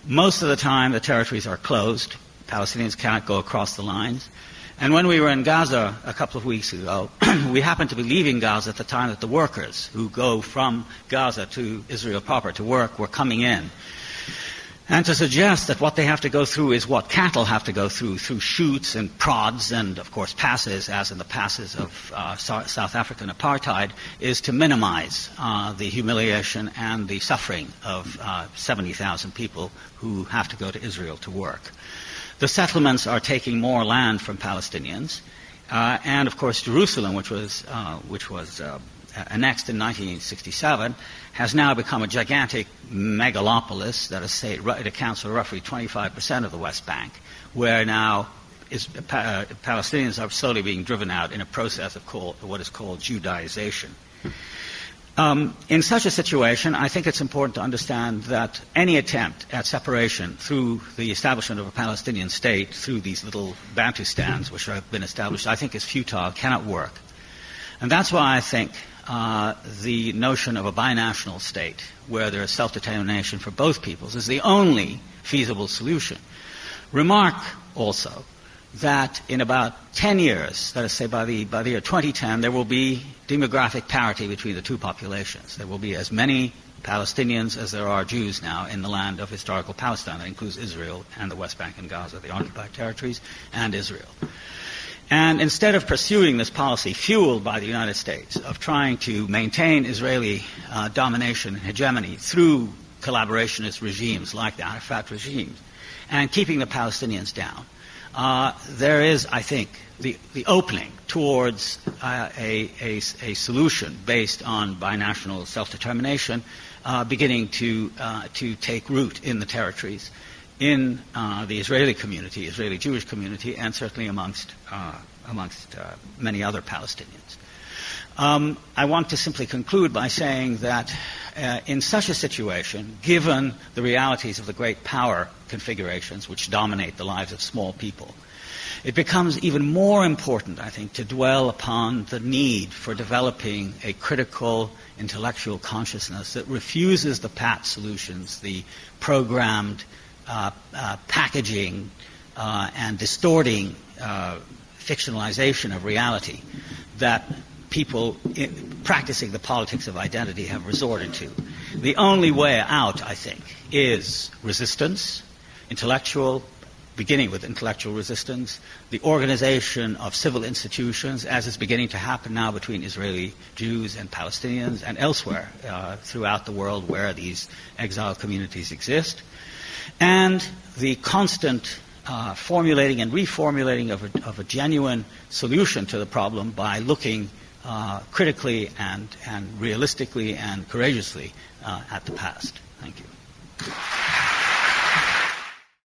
Most of the time, the territories are closed. Palestinians cannot go across the lines. And when we were in Gaza a couple of weeks ago, we happened to be leaving Gaza at the time that the workers who go from Gaza to Israel proper to work were coming in. And to suggest that what they have to go through is what cattle have to go through chutes and prods and, of course, passes, as in the passes of South African apartheid, is to minimize the humiliation and the suffering of 70,000 people who have to go to Israel to work. The settlements are taking more land from Palestinians, and, of course, Jerusalem, which was annexed in 1967, has now become a gigantic megalopolis that it accounts for roughly 25% of the West Bank, where now Palestinians are slowly being driven out in a process of what is called Judaization. In such a situation, I think it's important to understand that any attempt at separation through the establishment of a Palestinian state, through these little Bantustans which have been established, I think is futile, cannot work. And that's why I think the notion of a binational state, where there is self-determination for both peoples, is the only feasible solution. Remark also that in about 10 years, let us say by the year 2010, there will be demographic parity between the two populations. There will be as many Palestinians as there are Jews now in the land of historical Palestine. That includes Israel and the West Bank and Gaza, the occupied territories, and Israel. And instead of pursuing this policy fueled by the United States of trying to maintain Israeli domination and hegemony through collaborationist regimes like the Arafat regime and keeping the Palestinians down, there is, I think, the opening towards a solution based on binational self-determination beginning to take root in the territories, in the Israeli community, Israeli Jewish community, and certainly amongst many other Palestinians. I want to simply conclude by saying that in such a situation, given the realities of the great power configurations which dominate the lives of small people, it becomes even more important, I think, to dwell upon the need for developing a critical intellectual consciousness that refuses the pat solutions, the programmed packaging and distorting fictionalization of reality that people practicing the politics of identity have resorted to. The only way out, I think, is resistance, beginning with intellectual resistance, the organization of civil institutions, as is beginning to happen now between Israeli Jews and Palestinians and elsewhere throughout the world where these exiled communities exist, and the constant formulating and reformulating of a genuine solution to the problem by looking critically and realistically and courageously at the past. Thank you.